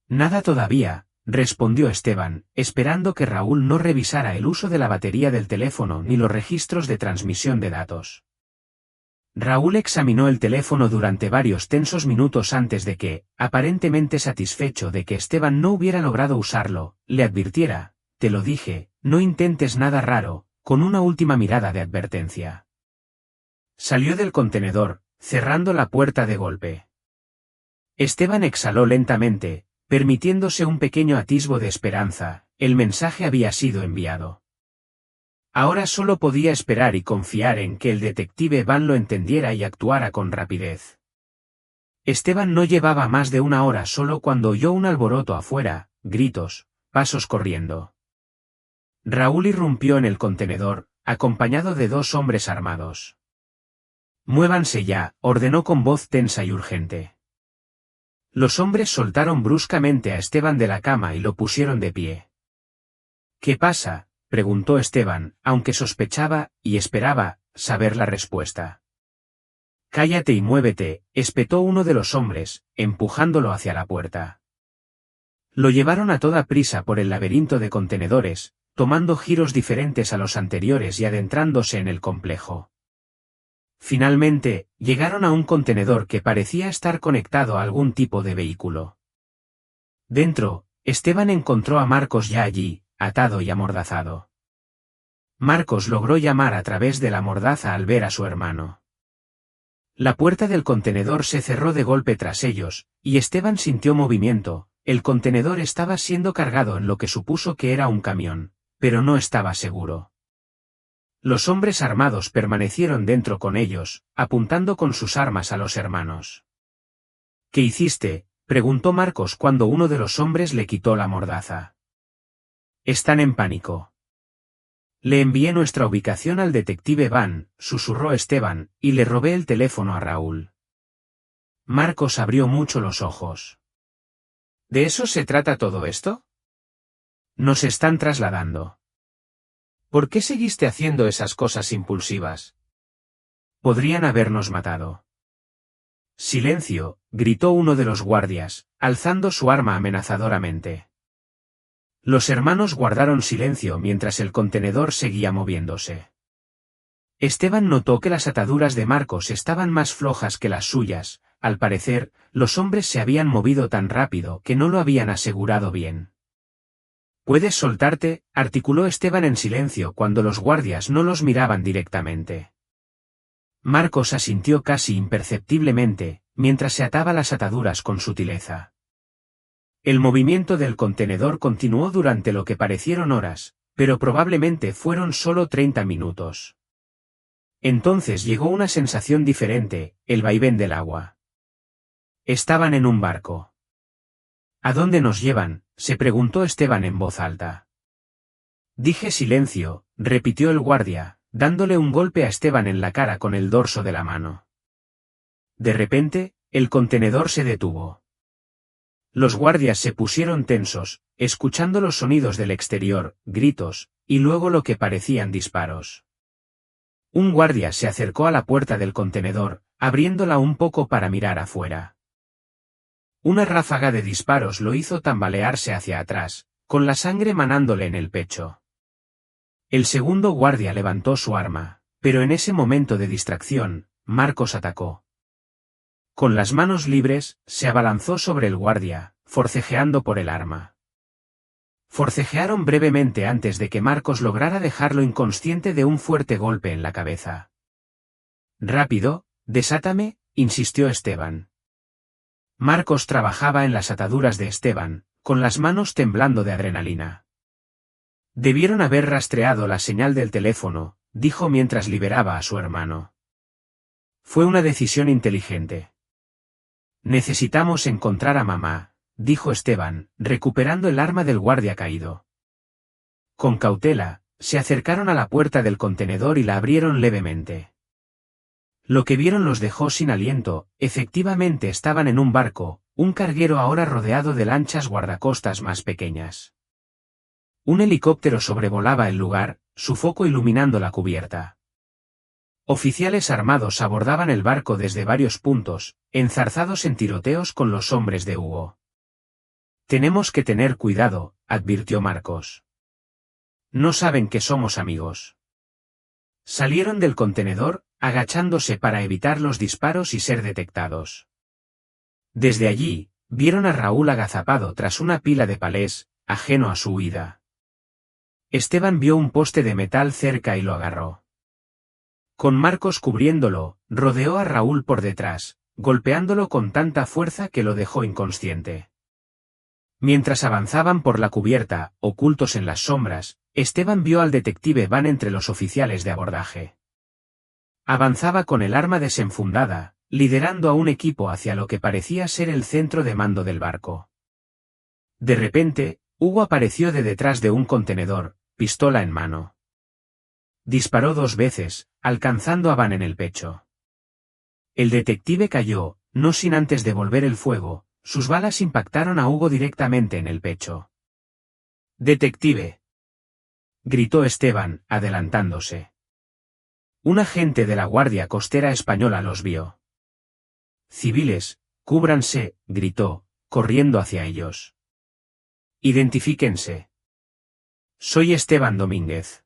Nada todavía, respondió Esteban, esperando que Raúl no revisara el uso de la batería del teléfono ni los registros de transmisión de datos. Raúl examinó el teléfono durante varios tensos minutos antes de que, aparentemente satisfecho de que Esteban no hubiera logrado usarlo, le advirtiera: «Te lo dije, no intentes nada raro», con una última mirada de advertencia. Salió del contenedor, cerrando la puerta de golpe. Esteban exhaló lentamente, permitiéndose un pequeño atisbo de esperanza. El mensaje había sido enviado. Ahora solo podía esperar y confiar en que el detective Van lo entendiera y actuara con rapidez. Esteban no llevaba más de una hora solo cuando oyó un alboroto afuera, gritos, pasos corriendo. Raúl irrumpió en el contenedor, acompañado de 2 hombres armados. «Muévanse ya», ordenó con voz tensa y urgente. Los hombres soltaron bruscamente a Esteban de la cama y lo pusieron de pie. «¿Qué pasa?», preguntó Esteban, aunque sospechaba, y esperaba, saber la respuesta. «Cállate y muévete», espetó uno de los hombres, empujándolo hacia la puerta. Lo llevaron a toda prisa por el laberinto de contenedores, tomando giros diferentes a los anteriores y adentrándose en el complejo. Finalmente, llegaron a un contenedor que parecía estar conectado a algún tipo de vehículo. Dentro, Esteban encontró a Marcos ya allí, atado y amordazado. Marcos logró llamar a través de la mordaza al ver a su hermano. La puerta del contenedor se cerró de golpe tras ellos, y Esteban sintió movimiento. El contenedor estaba siendo cargado en lo que supuso que era un camión, pero no estaba seguro. Los hombres armados permanecieron dentro con ellos, apuntando con sus armas a los hermanos. «¿Qué hiciste?», preguntó Marcos cuando uno de los hombres le quitó la mordaza. «Están en pánico. Le envié nuestra ubicación al detective Van», susurró Esteban, «y le robé el teléfono a Raúl». Marcos abrió mucho los ojos. «¿De eso se trata todo esto?». «Nos están trasladando». «¿Por qué seguiste haciendo esas cosas impulsivas?». «Podrían habernos matado». «Silencio», gritó uno de los guardias, alzando su arma amenazadoramente. Los hermanos guardaron silencio mientras el contenedor seguía moviéndose. Esteban notó que las ataduras de Marcos estaban más flojas que las suyas. Al parecer, los hombres se habían movido tan rápido que no lo habían asegurado bien. «¿Puedes soltarte?», articuló Esteban en silencio cuando los guardias no los miraban directamente. Marcos asintió casi imperceptiblemente, mientras se ataba las ataduras con sutileza. El movimiento del contenedor continuó durante lo que parecieron horas, pero probablemente fueron solo 30 minutos. Entonces llegó una sensación diferente, el vaivén del agua. Estaban en un barco. «¿A dónde nos llevan?», se preguntó Esteban en voz alta. «Dije silencio», repitió el guardia, dándole un golpe a Esteban en la cara con el dorso de la mano. De repente, el contenedor se detuvo. Los guardias se pusieron tensos, escuchando los sonidos del exterior, gritos, y luego lo que parecían disparos. Un guardia se acercó a la puerta del contenedor, abriéndola un poco para mirar afuera. Una ráfaga de disparos lo hizo tambalearse hacia atrás, con la sangre manándole en el pecho. El segundo guardia levantó su arma, pero en ese momento de distracción, Marcos atacó. Con las manos libres, se abalanzó sobre el guardia, forcejeando por el arma. Forcejearon brevemente antes de que Marcos lograra dejarlo inconsciente de un fuerte golpe en la cabeza. «Rápido, desátame», insistió Esteban. Marcos trabajaba en las ataduras de Esteban, con las manos temblando de adrenalina. Debieron haber rastreado la señal del teléfono, dijo mientras liberaba a su hermano. Fue una decisión inteligente. Necesitamos encontrar a mamá, dijo Esteban, recuperando el arma del guardia caído. Con cautela, se acercaron a la puerta del contenedor y la abrieron levemente. Lo que vieron los dejó sin aliento. Efectivamente estaban en un barco, un carguero ahora rodeado de lanchas guardacostas más pequeñas. Un helicóptero sobrevolaba el lugar, su foco iluminando la cubierta. Oficiales armados abordaban el barco desde varios puntos, enzarzados en tiroteos con los hombres de Hugo. Tenemos que tener cuidado, advirtió Marcos. No saben que somos amigos. Salieron del contenedor, agachándose para evitar los disparos y ser detectados. Desde allí, vieron a Raúl agazapado tras una pila de palés, ajeno a su huida. Esteban vio un poste de metal cerca y lo agarró. Con Marcos cubriéndolo, rodeó a Raúl por detrás, golpeándolo con tanta fuerza que lo dejó inconsciente. Mientras avanzaban por la cubierta, ocultos en las sombras, Esteban vio al detective Van entre los oficiales de abordaje. Avanzaba con el arma desenfundada, liderando a un equipo hacia lo que parecía ser el centro de mando del barco. De repente, Hugo apareció de detrás de un contenedor, pistola en mano. Disparó 2 veces, alcanzando a Van en el pecho. El detective cayó, no sin antes devolver el fuego, sus balas impactaron a Hugo directamente en el pecho. «¡Detective!», gritó Esteban, adelantándose. Un agente de la Guardia Costera Española los vio. «Civiles, cúbranse», gritó, corriendo hacia ellos. «Identifíquense. Soy Esteban Domínguez».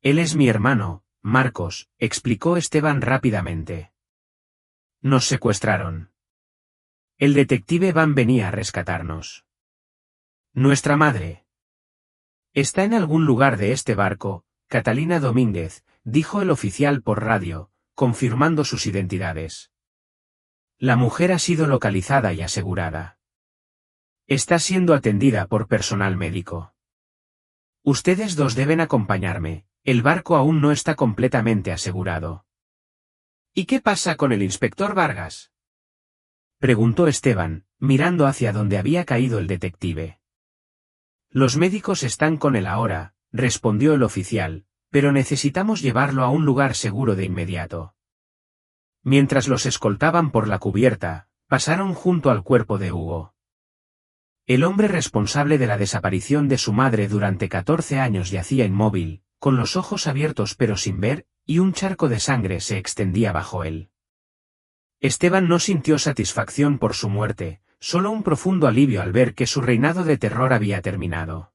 «Él es mi hermano, Marcos», explicó Esteban rápidamente. «Nos secuestraron. El detective Van venía a rescatarnos. Nuestra madre está en algún lugar de este barco, Catalina Domínguez», dijo el oficial por radio, confirmando sus identidades. «La mujer ha sido localizada y asegurada. Está siendo atendida por personal médico. Ustedes 2 deben acompañarme, el barco aún no está completamente asegurado». «¿Y qué pasa con el inspector Vargas?», preguntó Esteban, mirando hacia donde había caído el detective. «Los médicos están con él ahora», respondió el oficial, «pero necesitamos llevarlo a un lugar seguro de inmediato». Mientras los escoltaban por la cubierta, pasaron junto al cuerpo de Hugo. El hombre responsable de la desaparición de su madre durante 14 años yacía inmóvil, con los ojos abiertos pero sin ver, y un charco de sangre se extendía bajo él. Esteban no sintió satisfacción por su muerte, solo un profundo alivio al ver que su reinado de terror había terminado.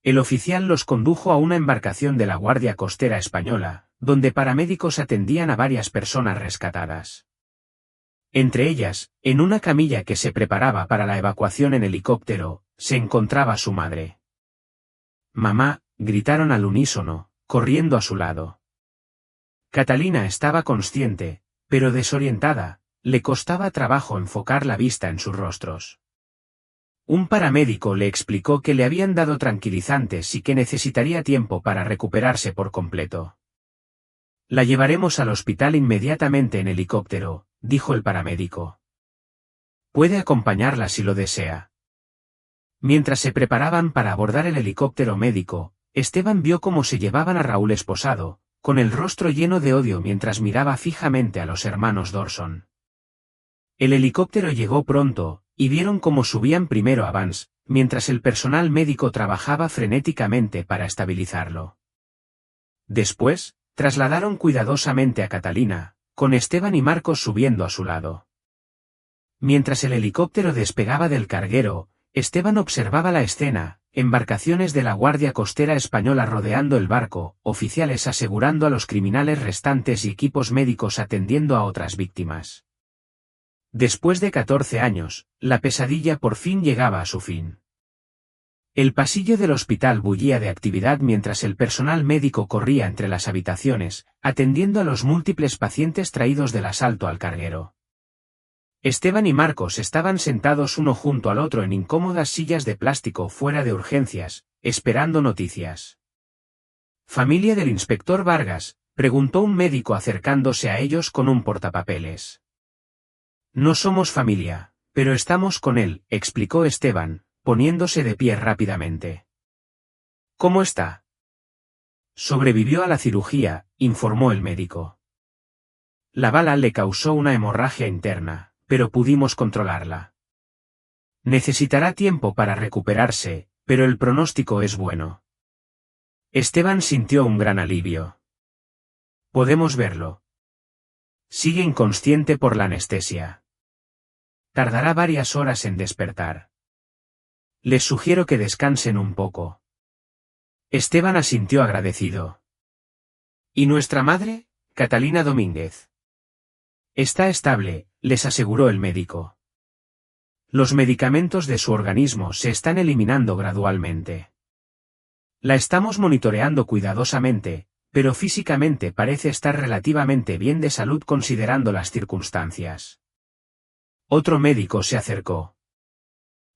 El oficial los condujo a una embarcación de la Guardia Costera Española, donde paramédicos atendían a varias personas rescatadas. Entre ellas, en una camilla que se preparaba para la evacuación en helicóptero, se encontraba su madre. «Mamá», gritaron al unísono, corriendo a su lado. Catalina estaba consciente, pero desorientada, le costaba trabajo enfocar la vista en sus rostros. Un paramédico le explicó que le habían dado tranquilizantes y que necesitaría tiempo para recuperarse por completo. «La llevaremos al hospital inmediatamente en helicóptero», dijo el paramédico. «Puede acompañarla si lo desea». Mientras se preparaban para abordar el helicóptero médico, Esteban vio cómo se llevaban a Raúl esposado, con el rostro lleno de odio mientras miraba fijamente a los hermanos Dorson. El helicóptero llegó pronto, y vieron cómo subían primero a Vance, mientras el personal médico trabajaba frenéticamente para estabilizarlo. Después, trasladaron cuidadosamente a Catalina, con Esteban y Marcos subiendo a su lado. Mientras el helicóptero despegaba del carguero, Esteban observaba la escena, embarcaciones de la Guardia Costera Española rodeando el barco, oficiales asegurando a los criminales restantes y equipos médicos atendiendo a otras víctimas. Después de 14 años, la pesadilla por fin llegaba a su fin. El pasillo del hospital bullía de actividad mientras el personal médico corría entre las habitaciones, atendiendo a los múltiples pacientes traídos del asalto al carguero. Esteban y Marcos estaban sentados uno junto al otro en incómodas sillas de plástico fuera de urgencias, esperando noticias. «¿Familia del inspector Vargas?», preguntó un médico acercándose a ellos con un portapapeles. «No somos familia, pero estamos con él», explicó Esteban, poniéndose de pie rápidamente. «¿Cómo está?». «Sobrevivió a la cirugía», informó el médico. «La bala le causó una hemorragia interna, pero pudimos controlarla. Necesitará tiempo para recuperarse, pero el pronóstico es bueno». Esteban sintió un gran alivio. «Podemos verlo. Sigue inconsciente por la anestesia. Tardará varias horas en despertar. Les sugiero que descansen un poco». Esteban asintió agradecido. «¿Y nuestra madre, Catalina Domínguez?». «Está estable», les aseguró el médico. «Los medicamentos de su organismo se están eliminando gradualmente. La estamos monitoreando cuidadosamente, pero físicamente parece estar relativamente bien de salud considerando las circunstancias». Otro médico se acercó.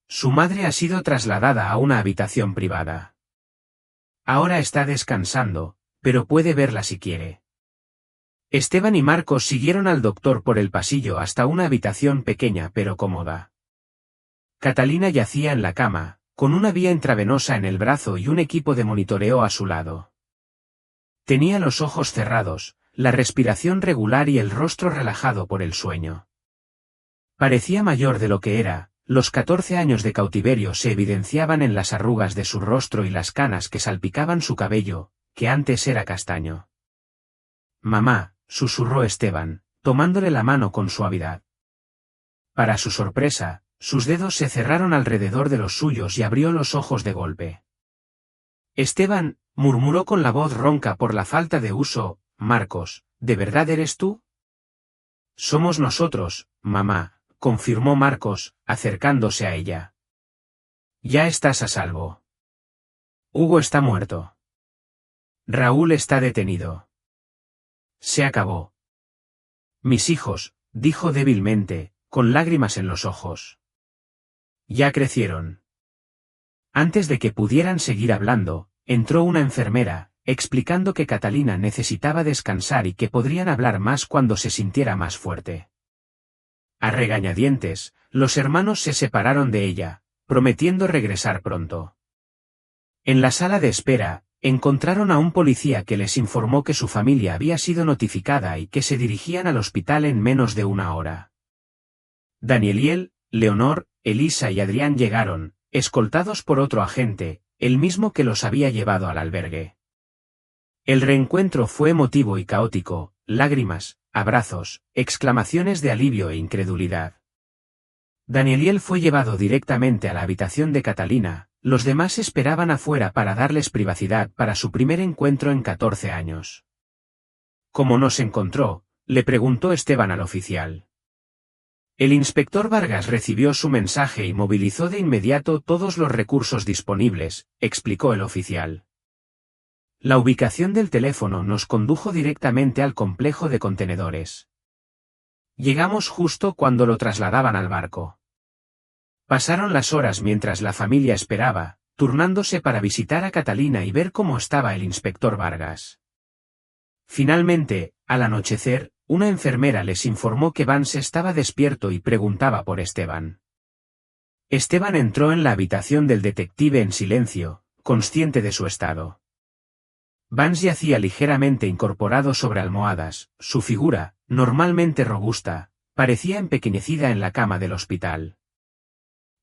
«Su madre ha sido trasladada a una habitación privada. Ahora está descansando, pero puede verla si quiere». Esteban y Marcos siguieron al doctor por el pasillo hasta una habitación pequeña pero cómoda. Catalina yacía en la cama, con una vía intravenosa en el brazo y un equipo de monitoreo a su lado. Tenía los ojos cerrados, la respiración regular y el rostro relajado por el sueño. Parecía mayor de lo que era, los 14 años de cautiverio se evidenciaban en las arrugas de su rostro y las canas que salpicaban su cabello, que antes era castaño. «Mamá», susurró Esteban, tomándole la mano con suavidad. Para su sorpresa, sus dedos se cerraron alrededor de los suyos y abrió los ojos de golpe. «Esteban», murmuró con la voz ronca por la falta de uso, «Marcos, ¿de verdad eres tú?». «Somos nosotros, mamá», confirmó Marcos, acercándose a ella. «Ya estás a salvo. Hugo está muerto. Raúl está detenido. Se acabó». «Mis hijos», dijo débilmente, con lágrimas en los ojos. «Ya crecieron». Antes de que pudieran seguir hablando, entró una enfermera, explicando que Catalina necesitaba descansar y que podrían hablar más cuando se sintiera más fuerte. A regañadientes, los hermanos se separaron de ella, prometiendo regresar pronto. En la sala de espera, encontraron a un policía que les informó que su familia había sido notificada y que se dirigían al hospital en menos de una hora. Danieliel, Leonor, Elisa y Adrián llegaron, escoltados por otro agente, el mismo que los había llevado al albergue. El reencuentro fue emotivo y caótico, lágrimas, abrazos, exclamaciones de alivio e incredulidad. Danieliel fue llevado directamente a la habitación de Catalina, los demás esperaban afuera para darles privacidad para su primer encuentro en 14 años. «¿Cómo nos encontró?», le preguntó Esteban al oficial. El inspector Vargas recibió su mensaje y movilizó de inmediato todos los recursos disponibles, explicó el oficial. La ubicación del teléfono nos condujo directamente al complejo de contenedores. Llegamos justo cuando lo trasladaban al barco. Pasaron las horas mientras la familia esperaba, turnándose para visitar a Catalina y ver cómo estaba el inspector Vargas. Finalmente, al anochecer, una enfermera les informó que Vance estaba despierto y preguntaba por Esteban. Esteban entró en la habitación del detective en silencio, consciente de su estado. Vance yacía ligeramente incorporado sobre almohadas, su figura, normalmente robusta, parecía empequeñecida en la cama del hospital.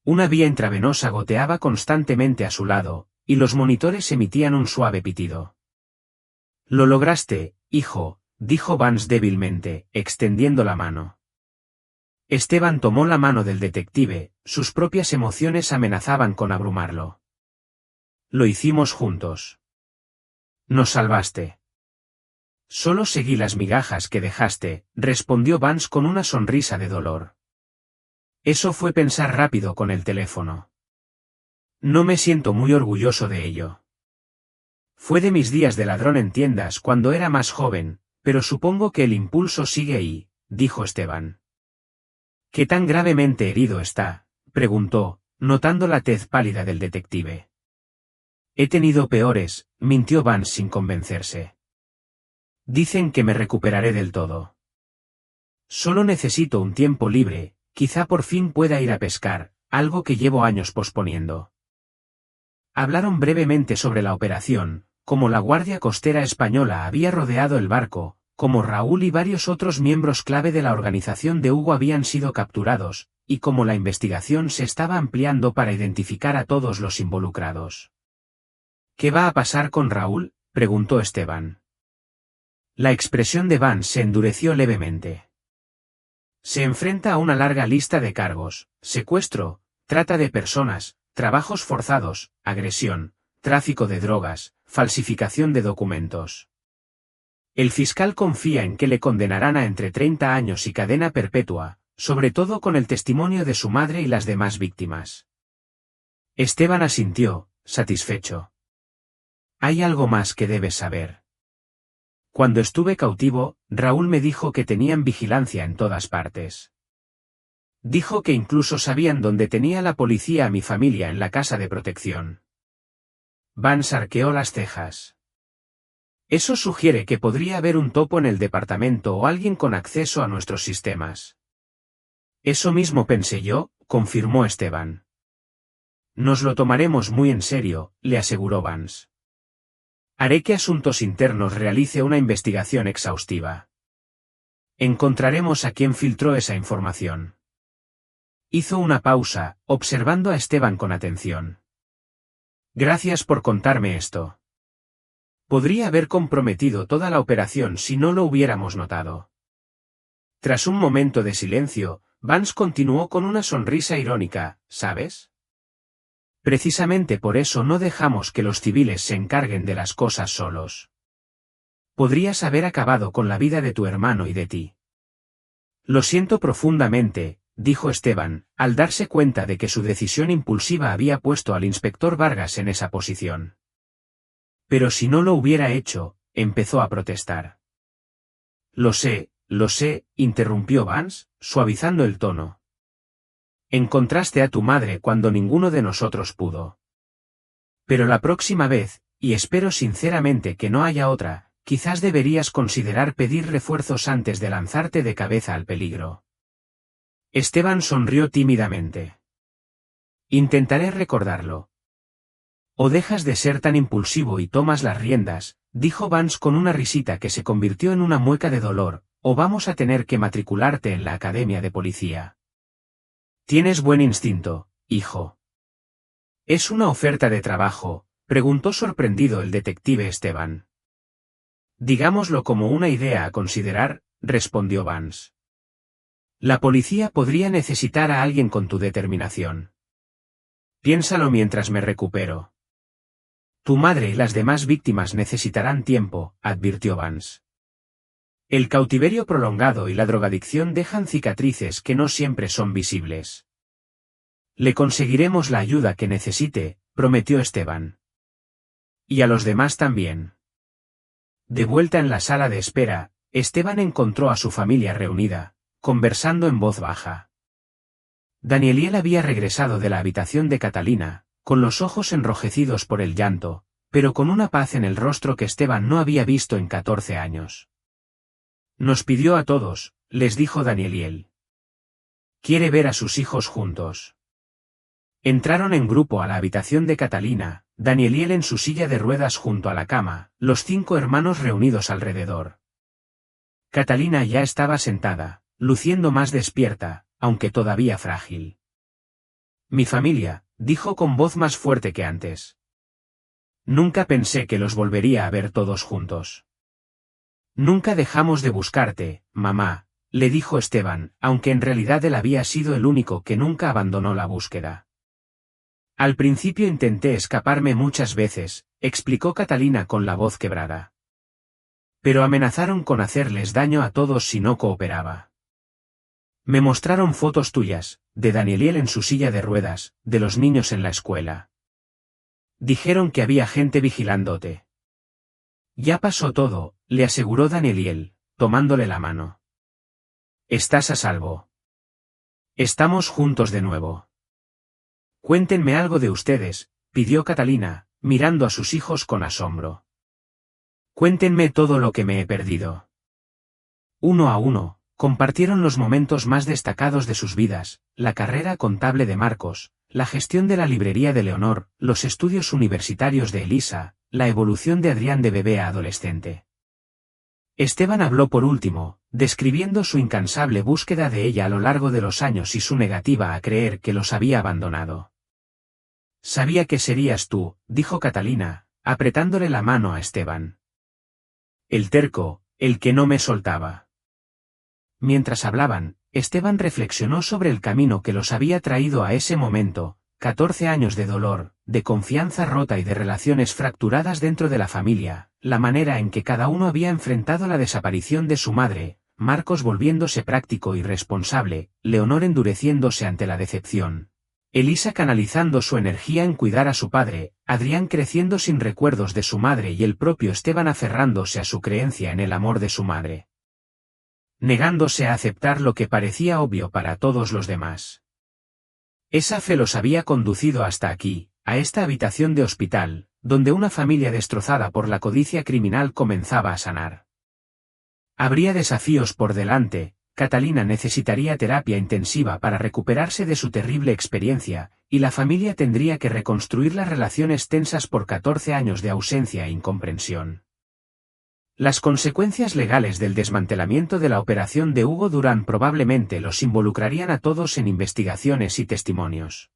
Una vía intravenosa goteaba constantemente a su lado, y los monitores emitían un suave pitido. «Lo lograste, hijo», dijo Vance débilmente, extendiendo la mano. Esteban tomó la mano del detective, sus propias emociones amenazaban con abrumarlo. «Lo hicimos juntos. Nos salvaste». «Solo seguí las migajas que dejaste», respondió Vance con una sonrisa de dolor. «Eso fue pensar rápido con el teléfono. No me siento muy orgulloso de ello. Fue de mis días de ladrón en tiendas cuando era más joven, pero supongo que el impulso sigue ahí», dijo Esteban. ¿Qué tan gravemente herido está?, preguntó, notando la tez pálida del detective. He tenido peores, mintió Vance sin convencerse. Dicen que me recuperaré del todo. Solo necesito un tiempo libre, quizá por fin pueda ir a pescar, algo que llevo años posponiendo. Hablaron brevemente sobre la operación, cómo la Guardia Costera Española había rodeado el barco, cómo Raúl y varios otros miembros clave de la organización de Hugo habían sido capturados, y cómo la investigación se estaba ampliando para identificar a todos los involucrados. ¿Qué va a pasar con Raúl?, preguntó Esteban. La expresión de Vance se endureció levemente. Se enfrenta a una larga lista de cargos: secuestro, trata de personas, trabajos forzados, agresión, tráfico de drogas, falsificación de documentos. El fiscal confía en que le condenarán a entre 30 años y cadena perpetua, sobre todo con el testimonio de su madre y las demás víctimas. Esteban asintió, satisfecho. Hay algo más que debes saber. Cuando estuve cautivo, Raúl me dijo que tenían vigilancia en todas partes. Dijo que incluso sabían dónde tenía la policía a mi familia en la casa de protección. Vance arqueó las cejas. Eso sugiere que podría haber un topo en el departamento o alguien con acceso a nuestros sistemas. Eso mismo pensé yo, confirmó Esteban. Nos lo tomaremos muy en serio, le aseguró Vance. Haré que Asuntos Internos realice una investigación exhaustiva. Encontraremos a quien filtró esa información. Hizo una pausa, observando a Esteban con atención. Gracias por contarme esto. Podría haber comprometido toda la operación si no lo hubiéramos notado. Tras un momento de silencio, Vance continuó con una sonrisa irónica, ¿sabes? Precisamente por eso no dejamos que los civiles se encarguen de las cosas solos. Podrías haber acabado con la vida de tu hermano y de ti. Lo siento profundamente, dijo Esteban, al darse cuenta de que su decisión impulsiva había puesto al inspector Vargas en esa posición. Pero si no lo hubiera hecho, empezó a protestar. Lo sé, interrumpió Vance, suavizando el tono. Encontraste a tu madre cuando ninguno de nosotros pudo. Pero la próxima vez, y espero sinceramente que no haya otra, quizás deberías considerar pedir refuerzos antes de lanzarte de cabeza al peligro. Esteban sonrió tímidamente. Intentaré recordarlo. O dejas de ser tan impulsivo y tomas las riendas, dijo Vance con una risita que se convirtió en una mueca de dolor, o vamos a tener que matricularte en la academia de policía. Tienes buen instinto, hijo. ¿Es una oferta de trabajo?, preguntó sorprendido el detective Esteban. Digámoslo como una idea a considerar, respondió Vance. La policía podría necesitar a alguien con tu determinación. Piénsalo mientras me recupero. Tu madre y las demás víctimas necesitarán tiempo, advirtió Vance. El cautiverio prolongado y la drogadicción dejan cicatrices que no siempre son visibles. Le conseguiremos la ayuda que necesite, prometió Esteban. Y a los demás también. De vuelta en la sala de espera, Esteban encontró a su familia reunida, conversando en voz baja. Danieliel había regresado de la habitación de Catalina, con los ojos enrojecidos por el llanto, pero con una paz en el rostro que Esteban no había visto en 14 años. Nos pidió a todos, les dijo Danieliel. Quiere ver a sus hijos juntos. Entraron en grupo a la habitación de Catalina, Danieliel en su silla de ruedas junto a la cama, los 5 hermanos reunidos alrededor. Catalina ya estaba sentada, luciendo más despierta, aunque todavía frágil. Mi familia, dijo con voz más fuerte que antes. Nunca pensé que los volvería a ver todos juntos. Nunca dejamos de buscarte, mamá, le dijo Esteban, aunque en realidad él había sido el único que nunca abandonó la búsqueda. Al principio intenté escaparme muchas veces, explicó Catalina con la voz quebrada. Pero amenazaron con hacerles daño a todos si no cooperaba. Me mostraron fotos tuyas, de Danieliel en su silla de ruedas, de los niños en la escuela. Dijeron que había gente vigilándote. Ya pasó todo, le aseguró Danieliel, tomándole la mano. Estás a salvo. Estamos juntos de nuevo. Cuéntenme algo de ustedes, pidió Catalina, mirando a sus hijos con asombro. Cuéntenme todo lo que me he perdido. Uno a uno, compartieron los momentos más destacados de sus vidas, la carrera contable de Marcos, la gestión de la librería de Leonor, los estudios universitarios de Elisa, la evolución de Adrián de bebé a adolescente. Esteban habló por último, describiendo su incansable búsqueda de ella a lo largo de los años y su negativa a creer que los había abandonado. Sabía que serías tú, dijo Catalina, apretándole la mano a Esteban. El terco, el que no me soltaba. Mientras hablaban, Esteban reflexionó sobre el camino que los había traído a ese momento, 14 años de dolor, de confianza rota y de relaciones fracturadas dentro de la familia, la manera en que cada uno había enfrentado la desaparición de su madre, Marcos volviéndose práctico y responsable, Leonor endureciéndose ante la decepción. Elisa canalizando su energía en cuidar a su padre, Adrián creciendo sin recuerdos de su madre y el propio Esteban aferrándose a su creencia en el amor de su madre. Negándose a aceptar lo que parecía obvio para todos los demás. Esa fe los había conducido hasta aquí, a esta habitación de hospital, donde una familia destrozada por la codicia criminal comenzaba a sanar. Habría desafíos por delante. Catalina necesitaría terapia intensiva para recuperarse de su terrible experiencia, y la familia tendría que reconstruir las relaciones tensas por 14 años de ausencia e incomprensión. Las consecuencias legales del desmantelamiento de la operación de Hugo Durán probablemente los involucrarían a todos en investigaciones y testimonios.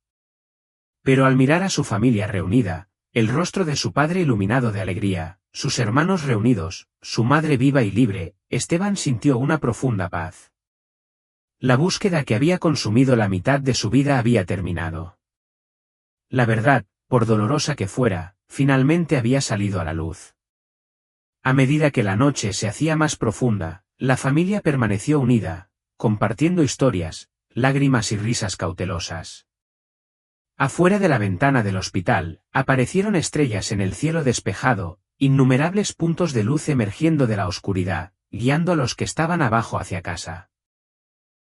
Pero al mirar a su familia reunida, el rostro de su padre iluminado de alegría, sus hermanos reunidos, su madre viva y libre, Esteban sintió una profunda paz. La búsqueda que había consumido la mitad de su vida había terminado. La verdad, por dolorosa que fuera, finalmente había salido a la luz. A medida que la noche se hacía más profunda, la familia permaneció unida, compartiendo historias, lágrimas y risas cautelosas. Afuera de la ventana del hospital, aparecieron estrellas en el cielo despejado, innumerables puntos de luz emergiendo de la oscuridad, guiando a los que estaban abajo hacia casa.